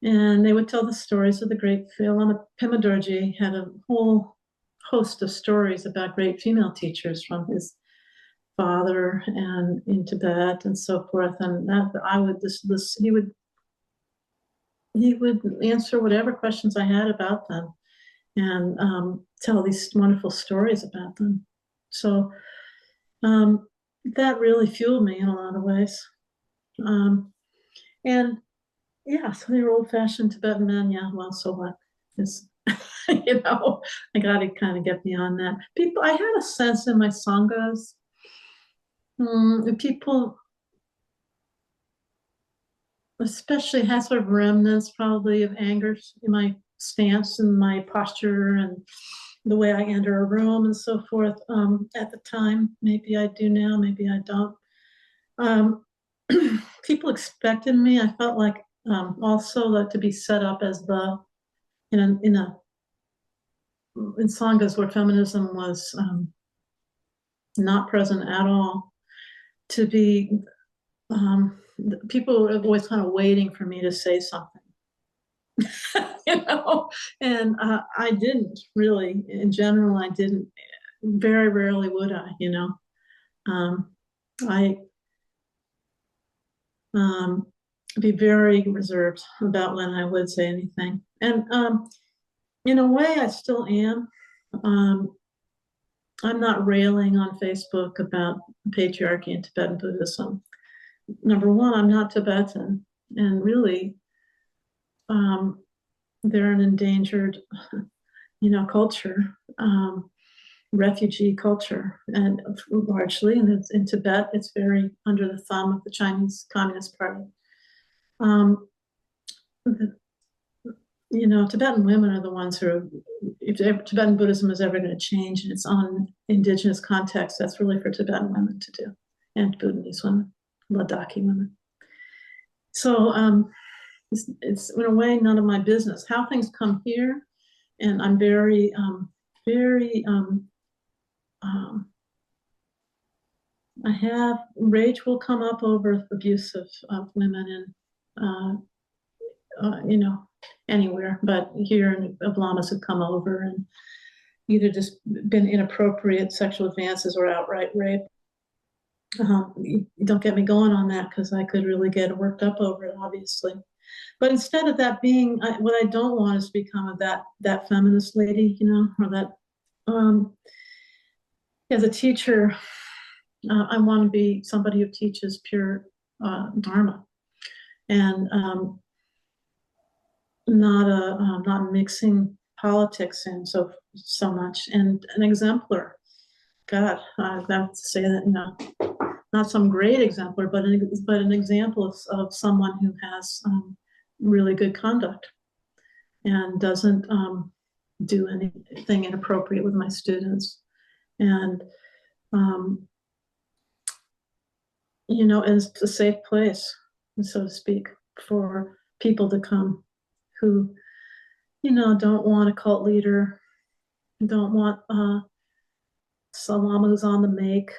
Speaker 2: And they would tell the stories of the great Lama Pema Dorje had a whole host of stories about great female teachers from his father and in Tibet and so forth. And that I would he would answer whatever questions I had about them and tell these wonderful stories about them. So that really fueled me in a lot of ways. And yeah, so they were old-fashioned Tibetan men. Yeah, well, so what? It's, I got to kind of get beyond that. I had a sense in my sanghas, people, especially had sort of remnants probably of anger in my stance and my posture and the way I enter a room and so forth at the time. Maybe I do now, maybe I don't. People expected me. I felt like also like to be set up as the in sanghas where feminism was not present at all, to be, people are always kind of waiting for me to say something. And I didn't really, in general, I didn't, very rarely would I, I be very reserved about when I would say anything. And in a way, I still am. I'm not railing on Facebook about patriarchy and Tibetan Buddhism. Number one, I'm not Tibetan, and really, they're an endangered, culture, refugee culture, and largely, and in Tibet, it's very under the thumb of the Chinese Communist Party. Tibetan women are the ones who are, if Tibetan Buddhism is ever going to change in its own indigenous context, that's really for Tibetan women to do, and Bhutanese women, Ladakhi women. So it's in a way none of my business how things come here, and I'm very, I have rage will come up over abuse of women and anywhere, but here of Lamas have come over and either just been inappropriate sexual advances or outright rape. Don't get me going on that, because I could really get worked up over it, obviously. But instead of that being, what I don't want is to become that feminist lady, or that, as a teacher, I want to be somebody who teaches pure Dharma, and not mixing politics in so much, and an exemplar. God, I have to say that, not some great exemplar, but an example of someone who has really good conduct and doesn't do anything inappropriate with my students, and it's a safe place, so to speak, for people to come who, don't want a cult leader, don't want Lama who's on the make,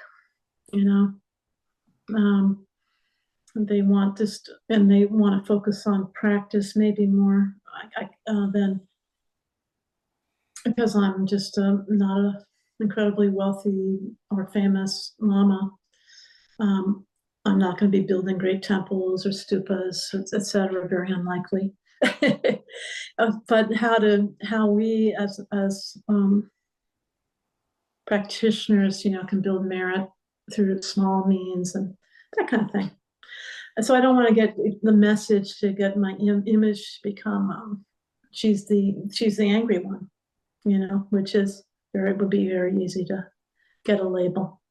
Speaker 2: they want just, and they want to focus on practice maybe more than, because I'm just not an incredibly wealthy or famous Lama. I'm not going to be building great temples or stupas, etc. Very unlikely. But how we as practitioners, can build merit through small means and that kind of thing. And so I don't want to get the message to get my image become she's the angry one, which is would be very easy to get a label.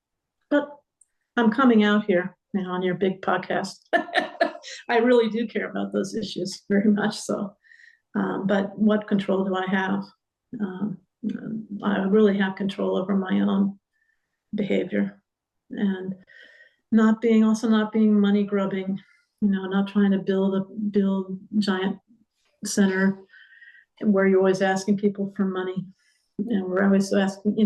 Speaker 2: But I'm coming out here, on your big podcast. I really do care about those issues very much so. But what control do I have? I really have control over my own behavior, and not being money grubbing, not trying to build giant center where you're always asking people for money, and we're always asking,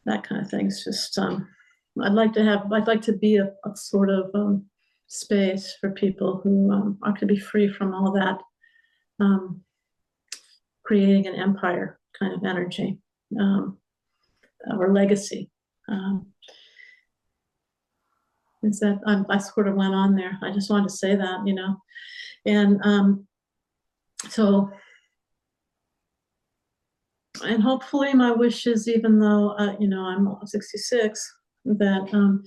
Speaker 2: that kind of thing. It's just I'd like to be a sort of space for people who are to be free from all that creating an empire kind of energy or legacy. Is that I sort of went on there. I just wanted to say that, and so, and hopefully my wish is, even though I'm 66, that I'm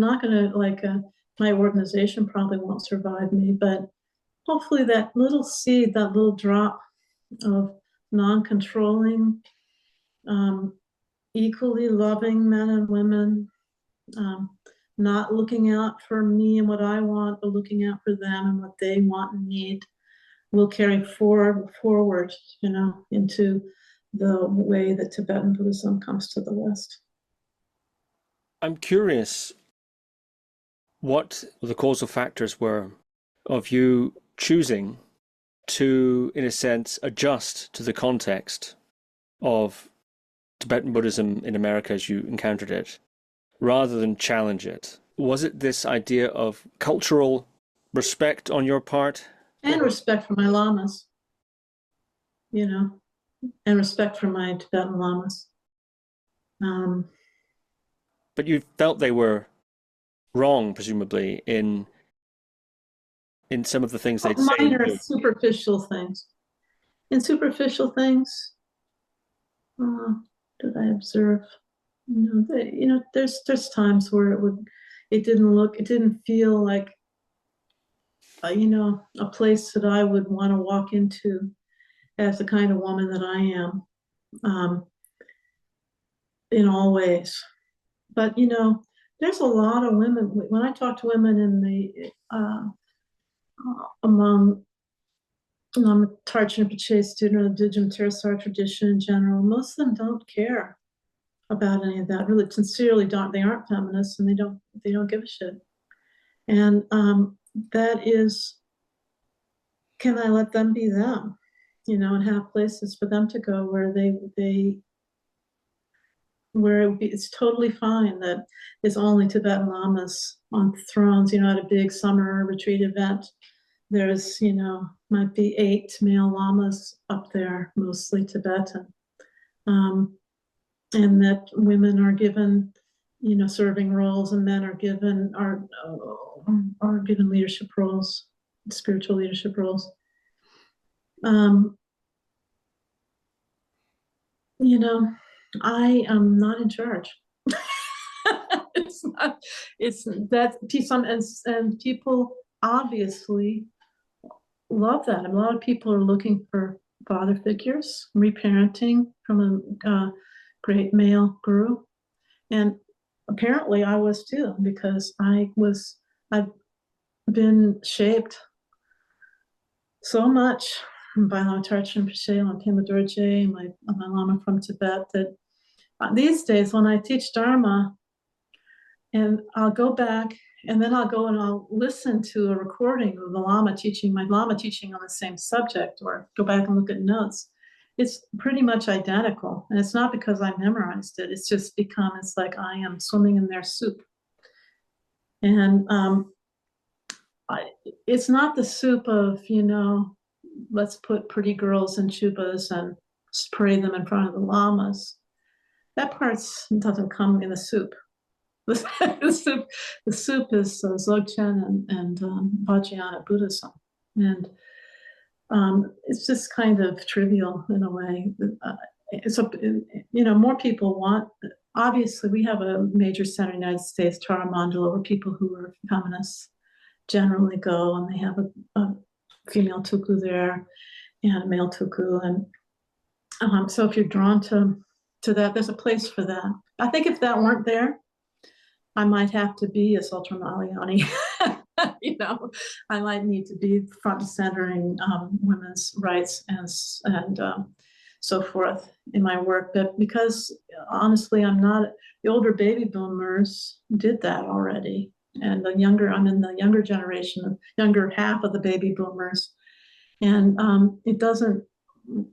Speaker 2: not going to my organization probably won't survive me, but hopefully that little seed, that little drop of non-controlling, equally loving men and women, not looking out for me and what I want, but looking out for them and what they want and need, will carry forward, into the way that Tibetan Buddhism comes to the West.
Speaker 3: I'm curious what the causal factors were of you choosing to, in a sense, adjust to the context of Tibetan Buddhism in America as you encountered it, rather than challenge it? Was it this idea of cultural respect on your part?
Speaker 2: And respect for my lamas, you know, and respect for my Tibetan lamas.
Speaker 3: But you felt they were wrong, presumably, in some of the things they'd say.
Speaker 2: Minor, superficial things. In superficial things, did I observe? There's times where it didn't feel like, a place that I would want to walk into as the kind of woman that I am, in all ways. But, there's a lot of women, when I talk to women in the, among, I'm a Tarchin Rinpoche student of the Dijam Teresar tradition in general, most of them don't care about any of that, really sincerely don't. They aren't feminists and they don't give a shit. And that is, can I let them be them, and have places for them to go where it's totally fine that it's only Tibetan lamas on thrones, at a big summer retreat event. There's, might be 8 male lamas up there, mostly Tibetan. And that women are given, serving roles, and men are given leadership roles, spiritual leadership roles. I am not in charge. It's that some, and people obviously love that. A lot of people are looking for father figures, reparenting from a great male guru. And apparently I was too, because I've been shaped so much by Lama Tarchin Rinpoche, Lama Pema Dorje, my Lama from Tibet, that these days when I teach Dharma, and I'll go back and then I'll go and I'll listen to a recording of the Lama teaching on the same subject, or go back and look at notes. It's pretty much identical. And it's not because I memorized it. It's just become, it's like I am swimming in their soup. And it's not the soup of, let's put pretty girls in chubas and spray them in front of the lamas. That part doesn't come in the soup. The soup is Dzogchen and Vajrayana Buddhism. And it's just kind of trivial in a way. More people want, obviously we have a major center in the United States, Tara Mandala, where people who are feminists generally go, and they have a female tuku there and a male tuku. And so if you're drawn to that, there's a place for that. I think if that weren't there, I might have to be a Sultra Malayani. I might need to be front and centering women's rights and so forth in my work. But because honestly, the older baby boomers did that already. And I'm in the younger generation, the younger half of the baby boomers. And it doesn't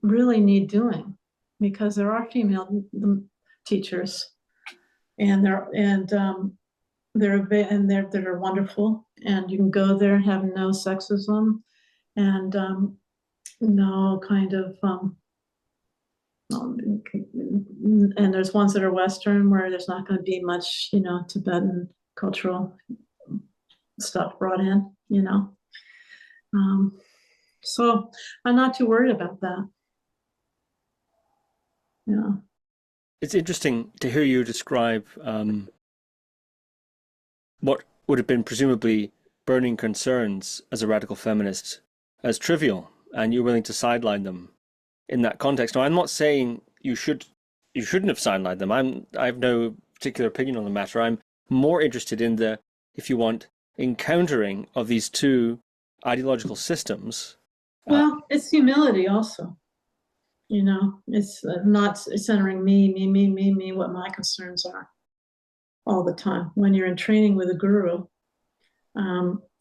Speaker 2: really need doing, because there are female teachers, and they're wonderful, and you can go there and have no sexism and no kind of and there's ones that are Western where there's not going to be much Tibetan cultural stuff brought in, so I'm not too worried about that. Yeah.
Speaker 3: It's interesting to hear you describe what would have been presumably burning concerns as a radical feminist as trivial, and you're willing to sideline them in that context. Now, I'm not saying you shouldn't have sidelined them. I have no particular opinion on the matter. I'm more interested in the, if you want, encountering of these two ideological systems.
Speaker 2: Well, it's humility also. It's not centering me, what my concerns are all the time. When you're in training with a guru,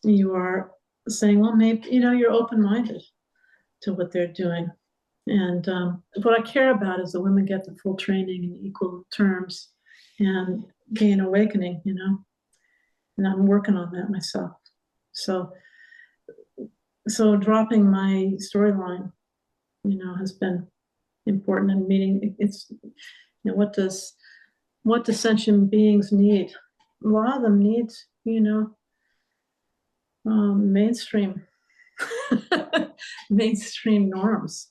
Speaker 2: you are saying, well, maybe, you're open-minded to what they're doing. And what I care about is that women get the full training in equal terms and gain awakening, you know, and I'm working on that myself. So dropping my storyline, you know, has been important in meeting. It's, you know, what do sentient beings need? A lot of them need, you know, mainstream mainstream norms.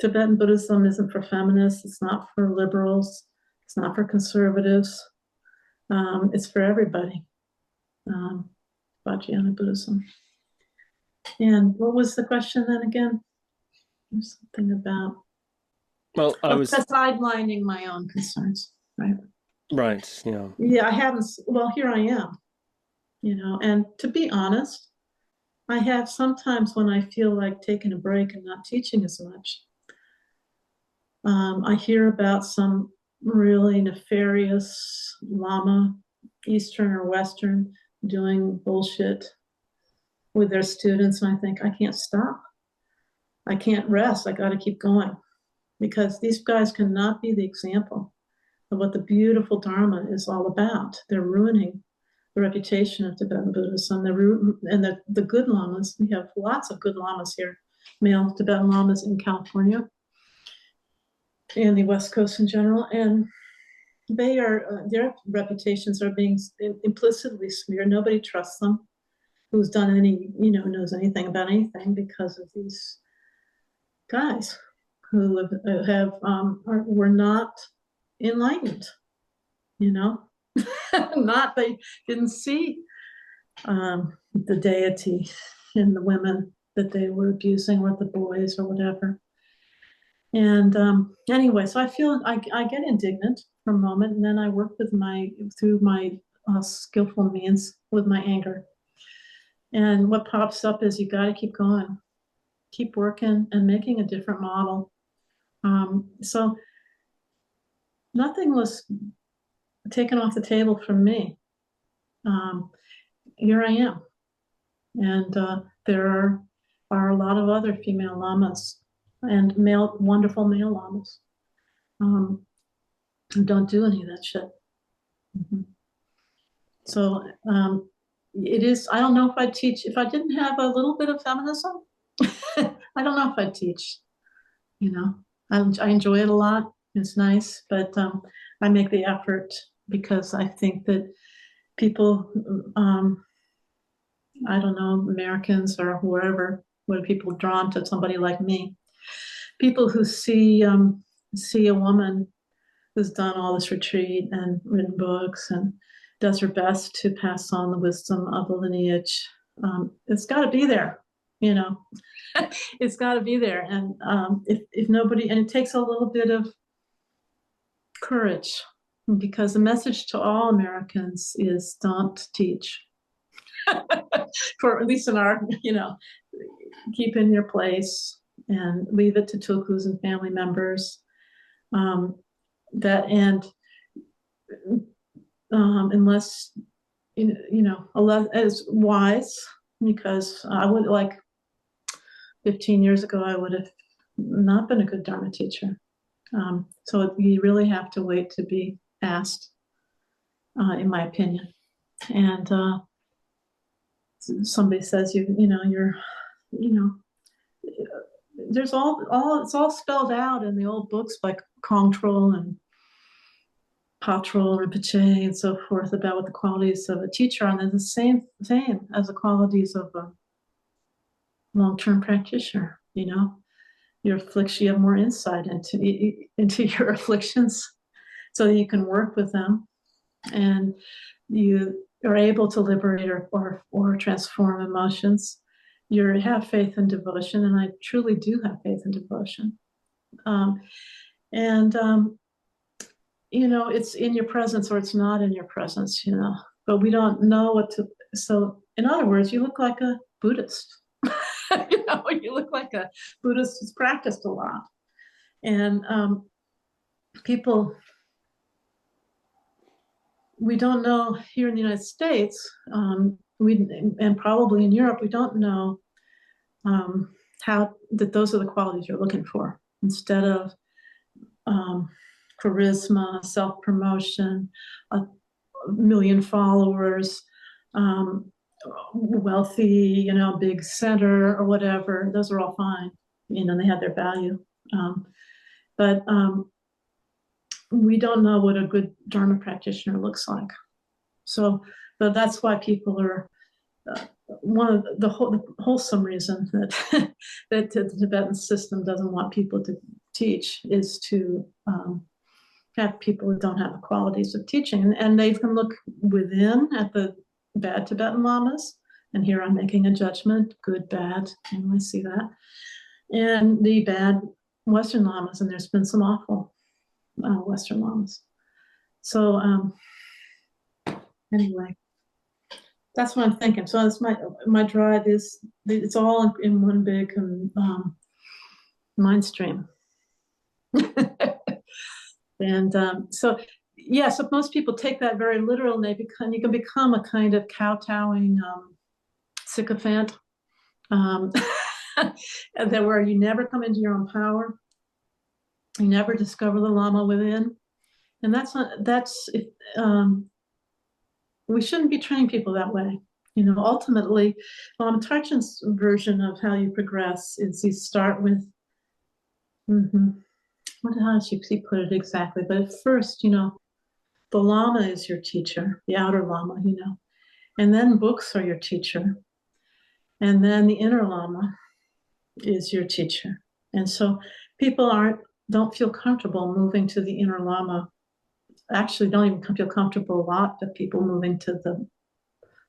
Speaker 2: Tibetan Buddhism isn't for feminists. It's not for liberals. It's not for conservatives. It's for everybody. Vajrayāna Buddhism. And what was the question then again? There's something about.
Speaker 3: Well, I was
Speaker 2: sidelining my own concerns, right?
Speaker 3: Right. Yeah.
Speaker 2: Yeah, I haven't. Well, here I am, you know. And to be honest, I have sometimes when I feel like taking a break and not teaching as much. I hear about some really nefarious Lama, Eastern or Western, doing bullshit with their students, and I think, I can't stop. I can't rest. I got to keep going, because these guys cannot be the example of what the beautiful Dharma is all about. They're ruining the reputation of Tibetan Buddhism. And the good Lamas, we have lots of good Lamas here, male Tibetan Lamas in California and the West Coast in general, and they are their reputations are being implicitly smeared. Nobody trusts them who's done any, you know, knows anything about anything, because of these guys who were not enlightened, you know. Not, they didn't see the deity in the women that they were abusing, or the boys, or whatever. And anyway, so I feel I get indignant for a moment, and then I work with through my skillful means with my anger. And what pops up is, you got to keep going, keep working, and making a different model. So nothing was taken off the table from me. Here I am, and there are a lot of other female lamas and wonderful male lamas who don't do any of that shit. Mm-hmm. So it is. I don't know if I'd teach if I didn't have a little bit of feminism. I don't know if I'd teach. You know, I enjoy it a lot. It's nice, but I make the effort because I think that people, I don't know, Americans or wherever, what are people drawn to somebody like me? People who see a woman who's done all this retreat and written books and does her best to pass on the wisdom of the lineage. It's got to be there, you know. It's got to be there, and if nobody, and it takes a little bit of courage, because the message to all Americans is, don't teach. For at least in our, you know, keep in your place and leave it to tulkus and family members. Unless you know, as wise, because I would, like 15 years ago, I would have not been a good Dharma teacher. So you really have to wait to be asked, in my opinion. And somebody says there's it's all spelled out in the old books by Kongtrul and Patrul, Rinpoche, and so forth, about what the qualities of a teacher are, and they're the same as the qualities of a long-term practitioner. You know, your affliction, you have more insight into your afflictions, so that you can work with them, and you are able to liberate or transform emotions. You have faith and devotion, and I truly do have faith and devotion. You know, it's in your presence or it's not in your presence, you know, but we don't know what to. So in other words, you look like a Buddhist. You know, you look like a Buddhist who's practiced a lot. And people, we don't know here in the United States, and probably in Europe, we don't know those are the qualities you're looking for, instead of charisma, self-promotion, a million followers, wealthy, big center or whatever. Those are all fine, they have their value. But we don't know what a good Dharma practitioner looks like. So that's why people are, one of the wholesome reason that that the Tibetan system doesn't want people to teach is to have people who don't have the qualities of teaching. And they can look within at the bad Tibetan lamas, and here I'm making a judgment, good, bad, and I see that, and the bad Western lamas, and there's been some awful Western lamas. So anyway, that's what I'm thinking. So that's my drive is, it's all in one big mind stream. And so most people take that very literal, and you can become a kind of kowtowing sycophant, and then where you never come into your own power, you never discover the Lama within, and we shouldn't be training people that way. Ultimately, Lama Tarchin's version of how you progress is you start with, how does she put it exactly? But at first, the Lama is your teacher, the outer Lama, and then books are your teacher. And then the inner Lama is your teacher. And so people don't feel comfortable moving to the inner Lama. Actually, don't even feel comfortable a lot of people moving to the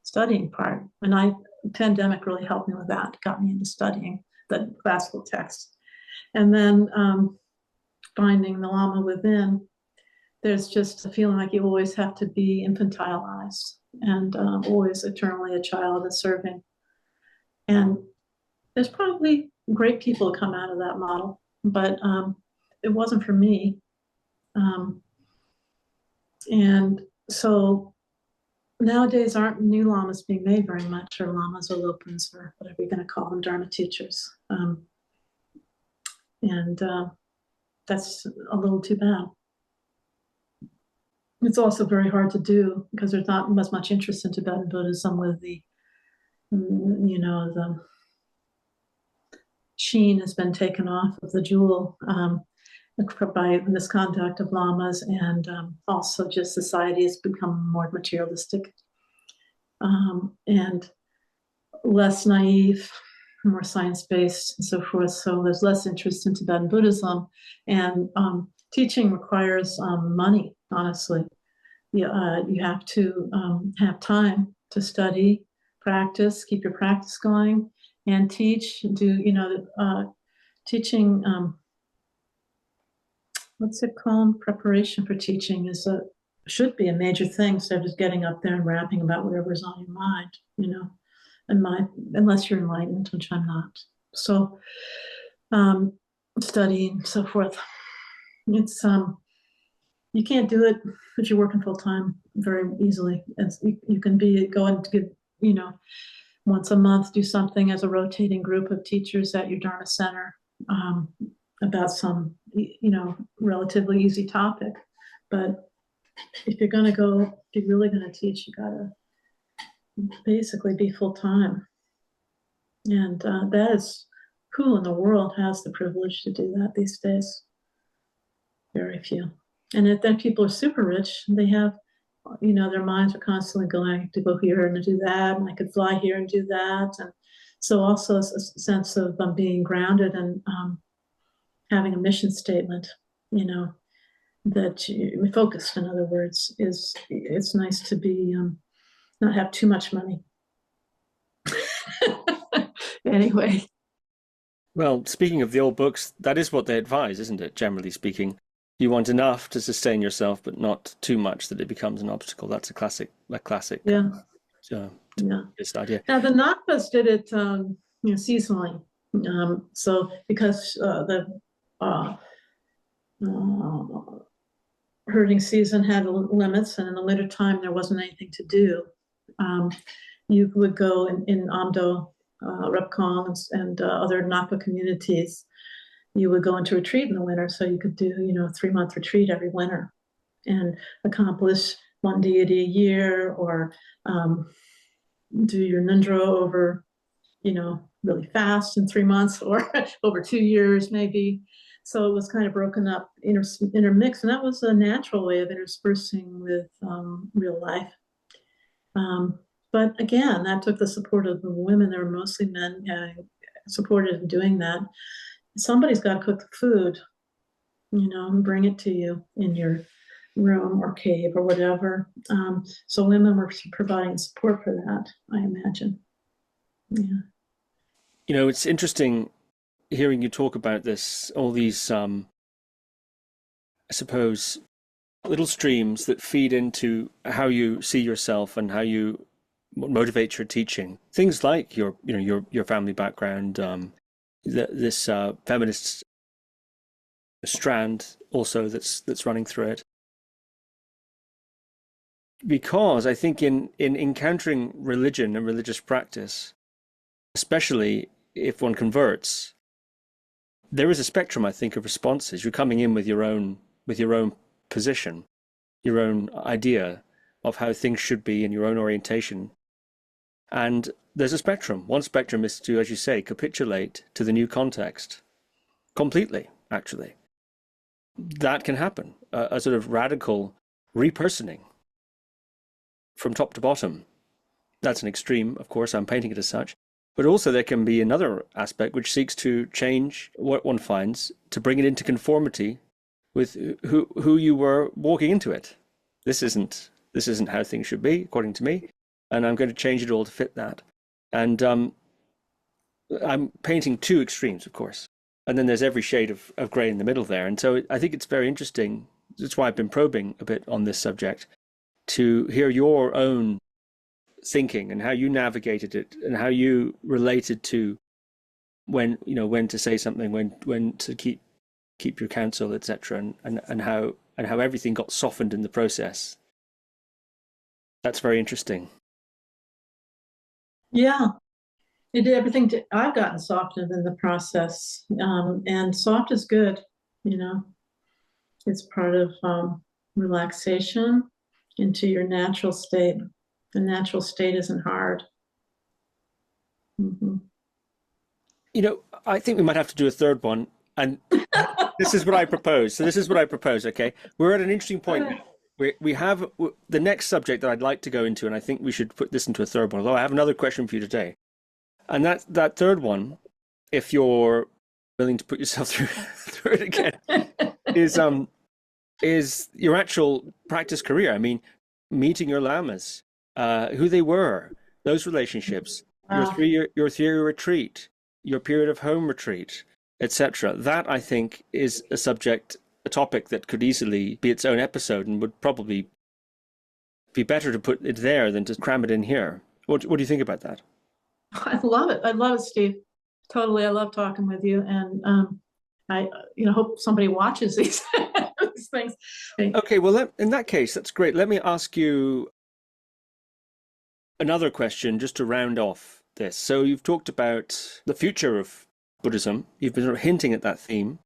Speaker 2: studying part. And pandemic really helped me with that, got me into studying the classical text. And then finding the Lama within, there's just a feeling like you always have to be infantilized and always eternally a child and serving. And there's probably great people who come out of that model, but it wasn't for me. And so nowadays aren't new lamas being made very much, or lamas or lopans or whatever you're going to call them, Dharma teachers. And that's a little too bad. It's also very hard to do because there's not as much interest in Tibetan Buddhism with the sheen has been taken off of the jewel by misconduct of lamas, and also just society has become more materialistic and less naive, more science-based and so forth. So there's less interest in Tibetan Buddhism, and teaching requires money, honestly. You have to have time to study, practice, keep your practice going, and teach, teaching, what's it called? Preparation for teaching should be a major thing, instead of just getting up there and rapping about whatever's on your mind, unless you're enlightened, which I'm not. So studying and so forth. It's you can't do it if you're working full time very easily. You can go and give, once a month, do something as a rotating group of teachers at your Dharma center about some, relatively easy topic. But if you're really going to teach, you got to basically be full time. And that is, who in the world has the privilege to do that these days? Very few. And if then people are super rich, they have, their minds are constantly going to go here and to do that, and I could fly here and do that. And so also a sense of being grounded and having a mission statement, that you're focused, in other words, it's nice to be, not have too much money. Anyway.
Speaker 3: Well, speaking of the old books, that is what they advise, isn't it? Generally speaking, you want enough to sustain yourself, but not too much that it becomes an obstacle. That's a classic.
Speaker 2: Yeah.
Speaker 3: This idea.
Speaker 2: Now the Nakpas did it, seasonally. So because the herding season had limits, and in the winter time there wasn't anything to do, you would go in Amdo recounts and other Napa communities, you would go into retreat in the winter. So you could do, a 3-month retreat every winter and accomplish one deity a year, or do your nindra over, really fast in 3 months, or over 2 years maybe. So it was kind of broken up, intermixed, and that was a natural way of interspersing with real life. But again, that took the support of the women. There were mostly men supported in doing that. Somebody's got to cook the food, and bring it to you in your room or cave or whatever. So women were providing support for that, I imagine. Yeah.
Speaker 3: It's interesting hearing you talk about this, all these, I suppose, little streams that feed into how you see yourself and how you motivate your teaching. Things like your family background, this feminist strand also that's running through it. Because I think in encountering religion and religious practice, especially if one converts, there is a spectrum, I think, of responses. You're coming in with your own position, your own idea of how things should be and your own orientation. And there's a spectrum. One spectrum is to, as you say, capitulate to the new context completely, actually. That can happen, a sort of radical repersoning from top to bottom. That's an extreme, of course, I'm painting it as such. But also there can be another aspect which seeks to change what one finds, to bring it into conformity with who you were walking into it. This isn't how things should be, according to me, and I'm going to change it all to fit that. And I'm painting two extremes, of course. And then there's every shade of grey in the middle there. And so I think it's very interesting. That's why I've been probing a bit on this subject, to hear your own thinking and how you navigated it and how you related to when to say something, when to keep your counsel, etc., and how everything got softened in the process. That's very interesting.
Speaker 2: Yeah, it did everything. I've gotten softened in the process, and soft is good. It's part of relaxation into your natural state. The natural state isn't hard. Mm-hmm.
Speaker 3: I think we might have to do a third one, and this is what I propose. So this is what I propose, okay? We're at an interesting point. We have the next subject that I'd like to go into, and I think we should put this into a third one, although I have another question for you today. And that third one, if you're willing to put yourself through it again, is your actual practice career. I mean, meeting your lamas, who they were, those relationships, your three-year retreat, your period of home retreat, etc. That, I think, is a topic that could easily be its own episode and would probably be better to put it there than to cram it in here. What do you think about that?
Speaker 2: I love it, Steve. Totally, I love talking with you, and I hope somebody watches these things.
Speaker 3: Okay, well, in that case, that's great. Let me ask you another question just to round off this. So you've talked about the future of Buddhism. You've been sort of hinting at that theme.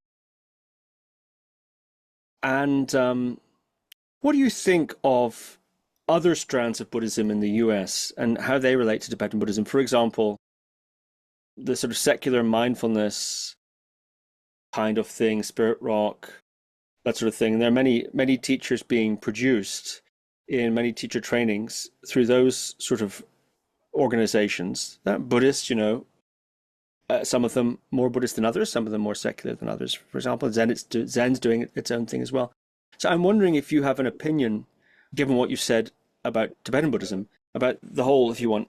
Speaker 3: And what do you think of other strands of Buddhism in the US and how they relate to Tibetan Buddhism? For example, the sort of secular mindfulness kind of thing, spirit rock, that sort of thing. And there are many teachers being produced in many teacher trainings through those sort of organizations. Buddhists, some of them more Buddhist than others, some of them more secular than others. For example, Zen's doing its own thing as well. So I'm wondering if you have an opinion, given what you've said about Tibetan Buddhism, about the whole, if you want,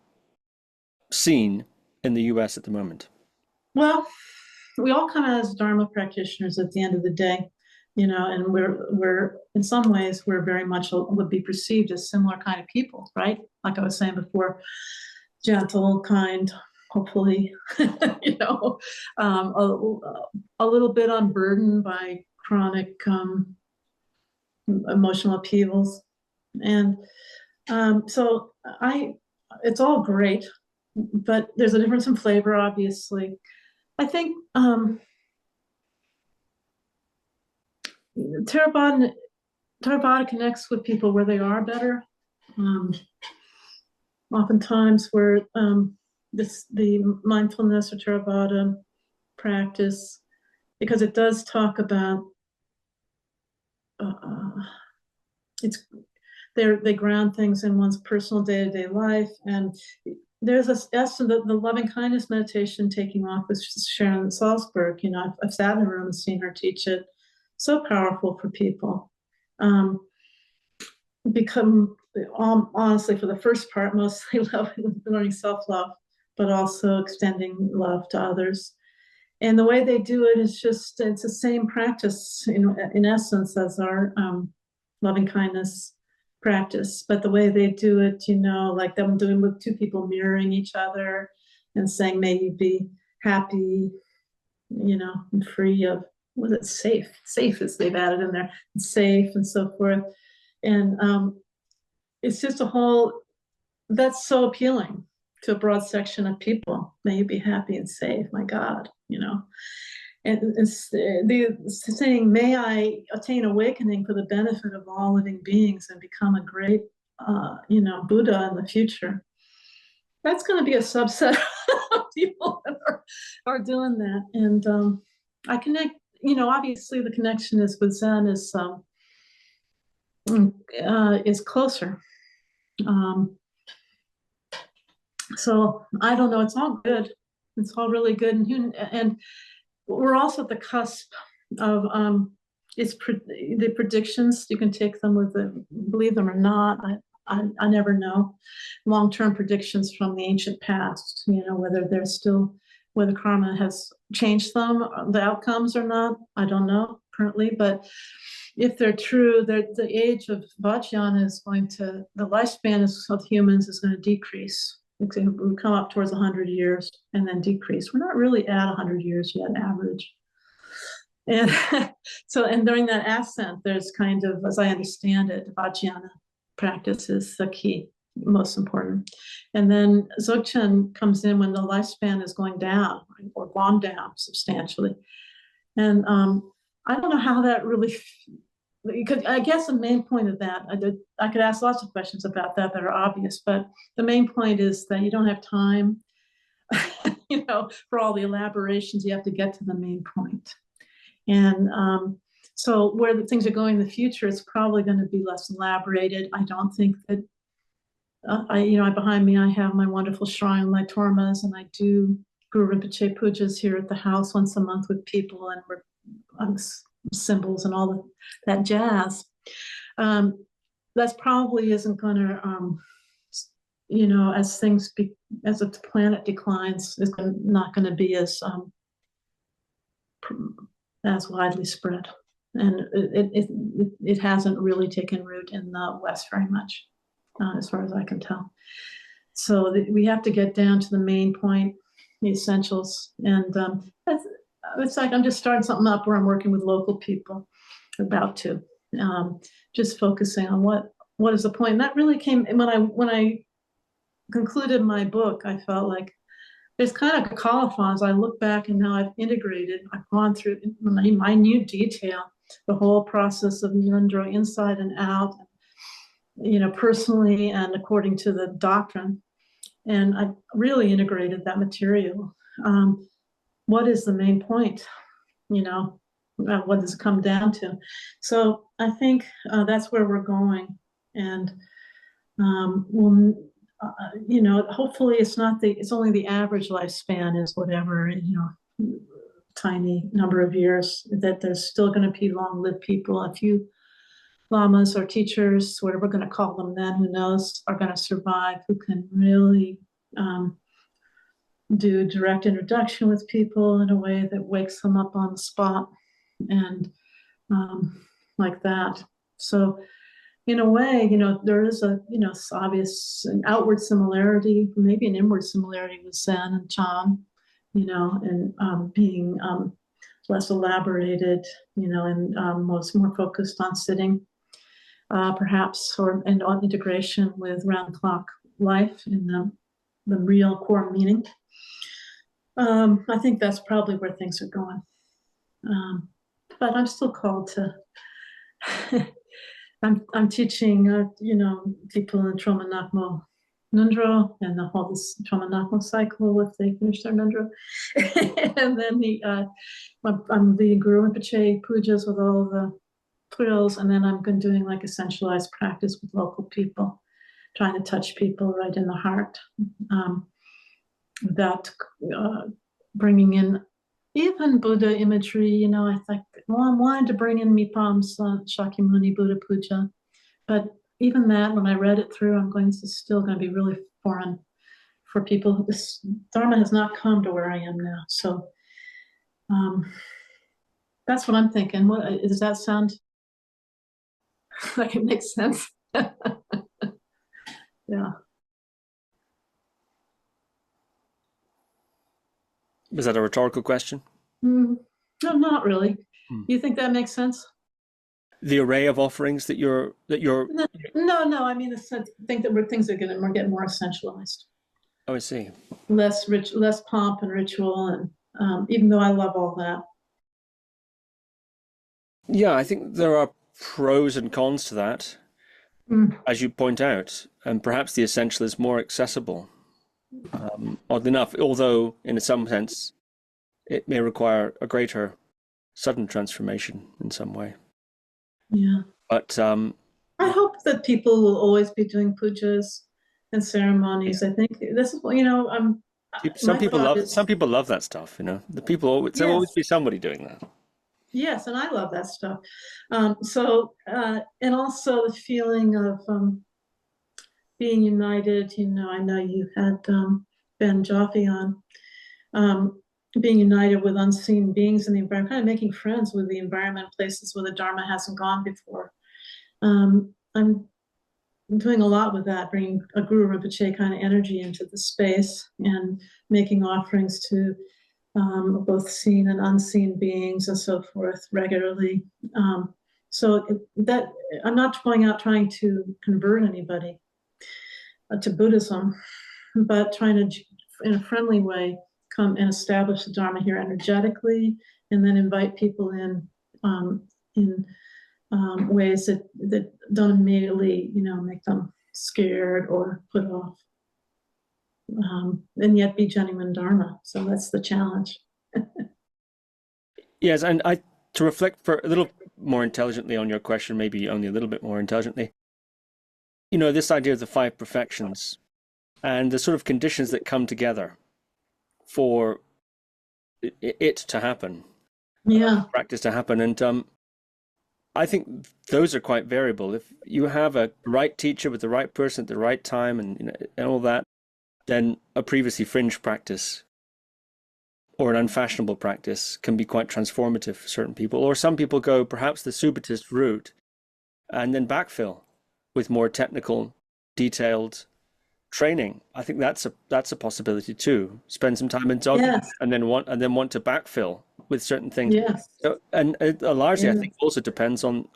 Speaker 3: scene in the US at the moment.
Speaker 2: Well, we all come out as Dharma practitioners at the end of the day, and we're in some ways we're very much would be perceived as similar kind of people, right? Like I was saying before, gentle, kind, hopefully, a little bit unburdened by chronic emotional upheavals, and so it's all great, but there's a difference in flavor, obviously. I think Theravada connects with people where they are better. Oftentimes where the mindfulness or Theravada practice, because it does talk about they ground things in one's personal day-to-day life, and there's this essence of the loving kindness meditation taking off with Sharon Salzberg. You know, I've sat in a room and seen her teach it. So powerful for people. Become, honestly, for the first part, mostly learning self-love, but also extending love to others. And the way they do it is just, it's the same practice in essence as our loving kindness practice, but the way they do it, you know, like them doing with two people mirroring each other and saying, may you be happy, you know, and free of, was it safe as they've added in there, safe and so forth. And it's just a whole, that's so appealing to a broad section of people. May you be happy and safe, my God, you know. And it's the saying, may I attain awakening for the benefit of all living beings and become a great, you know, Buddha in the future. That's going to be a subset of people that are doing that. And I connect, you know, obviously the connection is with Zen is closer. So I don't know, it's all good. It's all really good. And we're also at the cusp of the predictions. You can take them with believe them or not. I never know. Long-term predictions from the ancient past, you know, whether karma has changed them, the outcomes or not, I don't know currently, but if they're true, the age of Vajrayana is the lifespan of humans is going to decrease. We come up towards 100 years and then decrease. We're not really at 100 years yet, average. And and during that ascent, there's kind of, as I understand it, Vajrayana practice is the key, most important. And then Dzogchen comes in when the lifespan is going down or gone down substantially. And I don't know how that really, because I guess the main point of that, I could ask lots of questions about that are obvious, but the main point is that you don't have time, you know, for all the elaborations. You have to get to the main point. And so where the things are going in the future, it's probably going to be less elaborated. I don't think that, behind me, I have my wonderful shrine, my tormas, and I do Guru Rinpoche pujas here at the house once a month with people, and we're symbols and all that jazz. That probably isn't going to, you know, as the planet declines, is not going to be as widely spread, and it hasn't really taken root in the West very much, as far as I can tell. So we have to get down to the main point, the essentials, and it's like I'm just starting something up where I'm working with local people, about to, just focusing on what is the point. And that really came when I concluded my book. I felt like there's kind of colophons. I look back and now I've integrated. I've gone through in minute detail the whole process of Yudron inside and out, you know, personally and according to the doctrine. And I really integrated that material. What is the main point? You know, what does it come down to? So I think that's where we're going. And you know, hopefully it's only the average lifespan is whatever, you know, tiny number of years, that there's still going to be long-lived people. A few lamas or teachers, whatever we're going to call them then, who knows, are going to survive, who can really do direct introduction with people in a way that wakes them up on the spot, and like that. So in a way, you know, there is a, you know, obvious an outward similarity, maybe an inward similarity with Zen and Chan, you know, and being less elaborated, you know, and more focused on sitting, perhaps, and on integration with round-the-clock life in real core meaning. I think that's probably where things are going. But I'm still called to. I'm teaching, people in Trauma Nakmo Nundro and the whole this Trauma Nakmo cycle if they finish their Nundro, and then I'm leading Guru Rinpoche pujas with all the thrills, and then I'm doing like a centralized practice with local people, trying to touch people right in the heart, without bringing in even Buddha imagery. I think, I wanted to bring in Mipam's Shakyamuni Buddha Puja, but even that, when I read it through, it's still going to be really foreign for people. This Dharma has not come to where I am now, so that's what I'm thinking. Does that sound like it makes sense? Yeah.
Speaker 3: Was that a rhetorical question?
Speaker 2: No, not really. You think that makes sense?
Speaker 3: The array of offerings that you're
Speaker 2: No. I mean, I think that things are going to get more essentialized.
Speaker 3: Oh, I see.
Speaker 2: Less pomp and ritual, and even though I love all that.
Speaker 3: Yeah, I think there are pros and cons to that, as you point out, and perhaps the essential is more accessible. Oddly enough, although in some sense it may require a greater sudden transformation in some way.
Speaker 2: Yeah.
Speaker 3: But
Speaker 2: I hope that people will always be doing pujas and ceremonies. I think this is,
Speaker 3: some people love that stuff. The people there'll always be somebody doing that.
Speaker 2: Yes, and I love that stuff. And also the feeling of being united. I know you had Ben Jaffe on, being united with unseen beings in the environment, kind of making friends with the environment, places where the Dharma hasn't gone before. I'm doing a lot with that, bringing a Guru Rinpoche kind of energy into the space and making offerings to both seen and unseen beings and so forth regularly. So that I'm not going out trying to convert anybody to Buddhism, but trying to, in a friendly way, come and establish the Dharma here energetically, and then invite people in ways that don't immediately, make them scared or put off, and yet be genuine Dharma. So that's the challenge.
Speaker 3: Yes, and to reflect for a little more intelligently on your question, maybe only a little bit more intelligently, this idea of the 5 perfections and the sort of conditions that come together for it to happen, practice to happen. And I think those are quite variable. If you have a right teacher with the right person at the right time and all that, then a previously fringe practice or an unfashionable practice can be quite transformative for certain people. Or some people go perhaps the Subhatist route and then backfill with more technical, detailed training. I think that's a possibility too. Spend some time in Dzogchen and then want to backfill with certain things.
Speaker 2: Yes.
Speaker 3: So, and largely, I think also depends on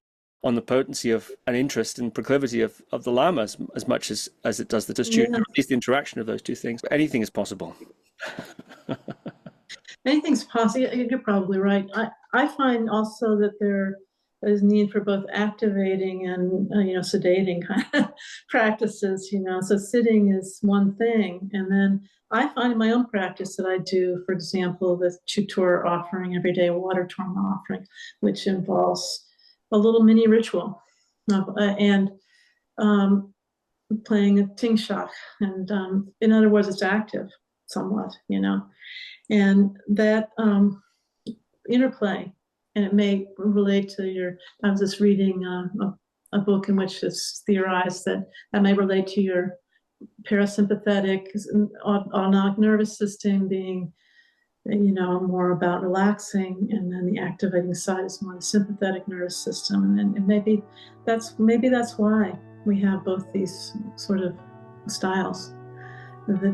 Speaker 3: the potency of an interest and proclivity of the Lamas as much as it does the student, or at least the interaction of those two things. But anything is possible.
Speaker 2: Anything's possible. You're probably right. I find also that there is need for both activating and sedating kind of practices. So sitting is one thing, and then I find in my own practice that I do, for example, the Chutor offering, everyday water torma offering, which involves a little mini ritual and playing a tingshak, and in other words, it's active somewhat, and that interplay, and it may relate to I was just reading a book in which it's theorized that may relate to your parasympathetic autonomic nervous system being, more about relaxing, and then the activating side is more the sympathetic nervous system, and maybe that's why we have both these sort of styles,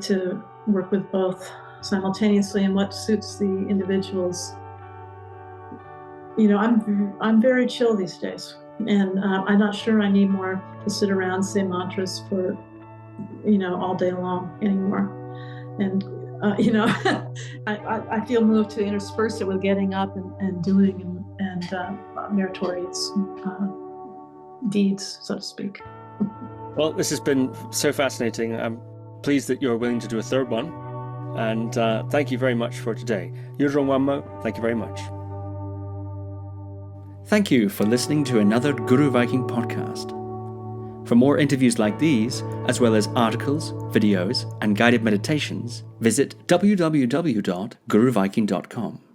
Speaker 2: to work with both simultaneously and what suits the individuals. I'm very chill these days, and I'm not sure I need more to sit around, say mantras for all day long anymore. And I feel moved to intersperse it with getting up and doing and meritorious deeds, so to speak.
Speaker 3: Well, this has been so fascinating. I'm pleased that you're willing to do a third one. And thank you very much for today. Yudron Wangmo, thank you very much.
Speaker 1: Thank you for listening to another Guru Viking podcast. For more interviews like these, as well as articles, videos, and guided meditations, visit www.guruviking.com.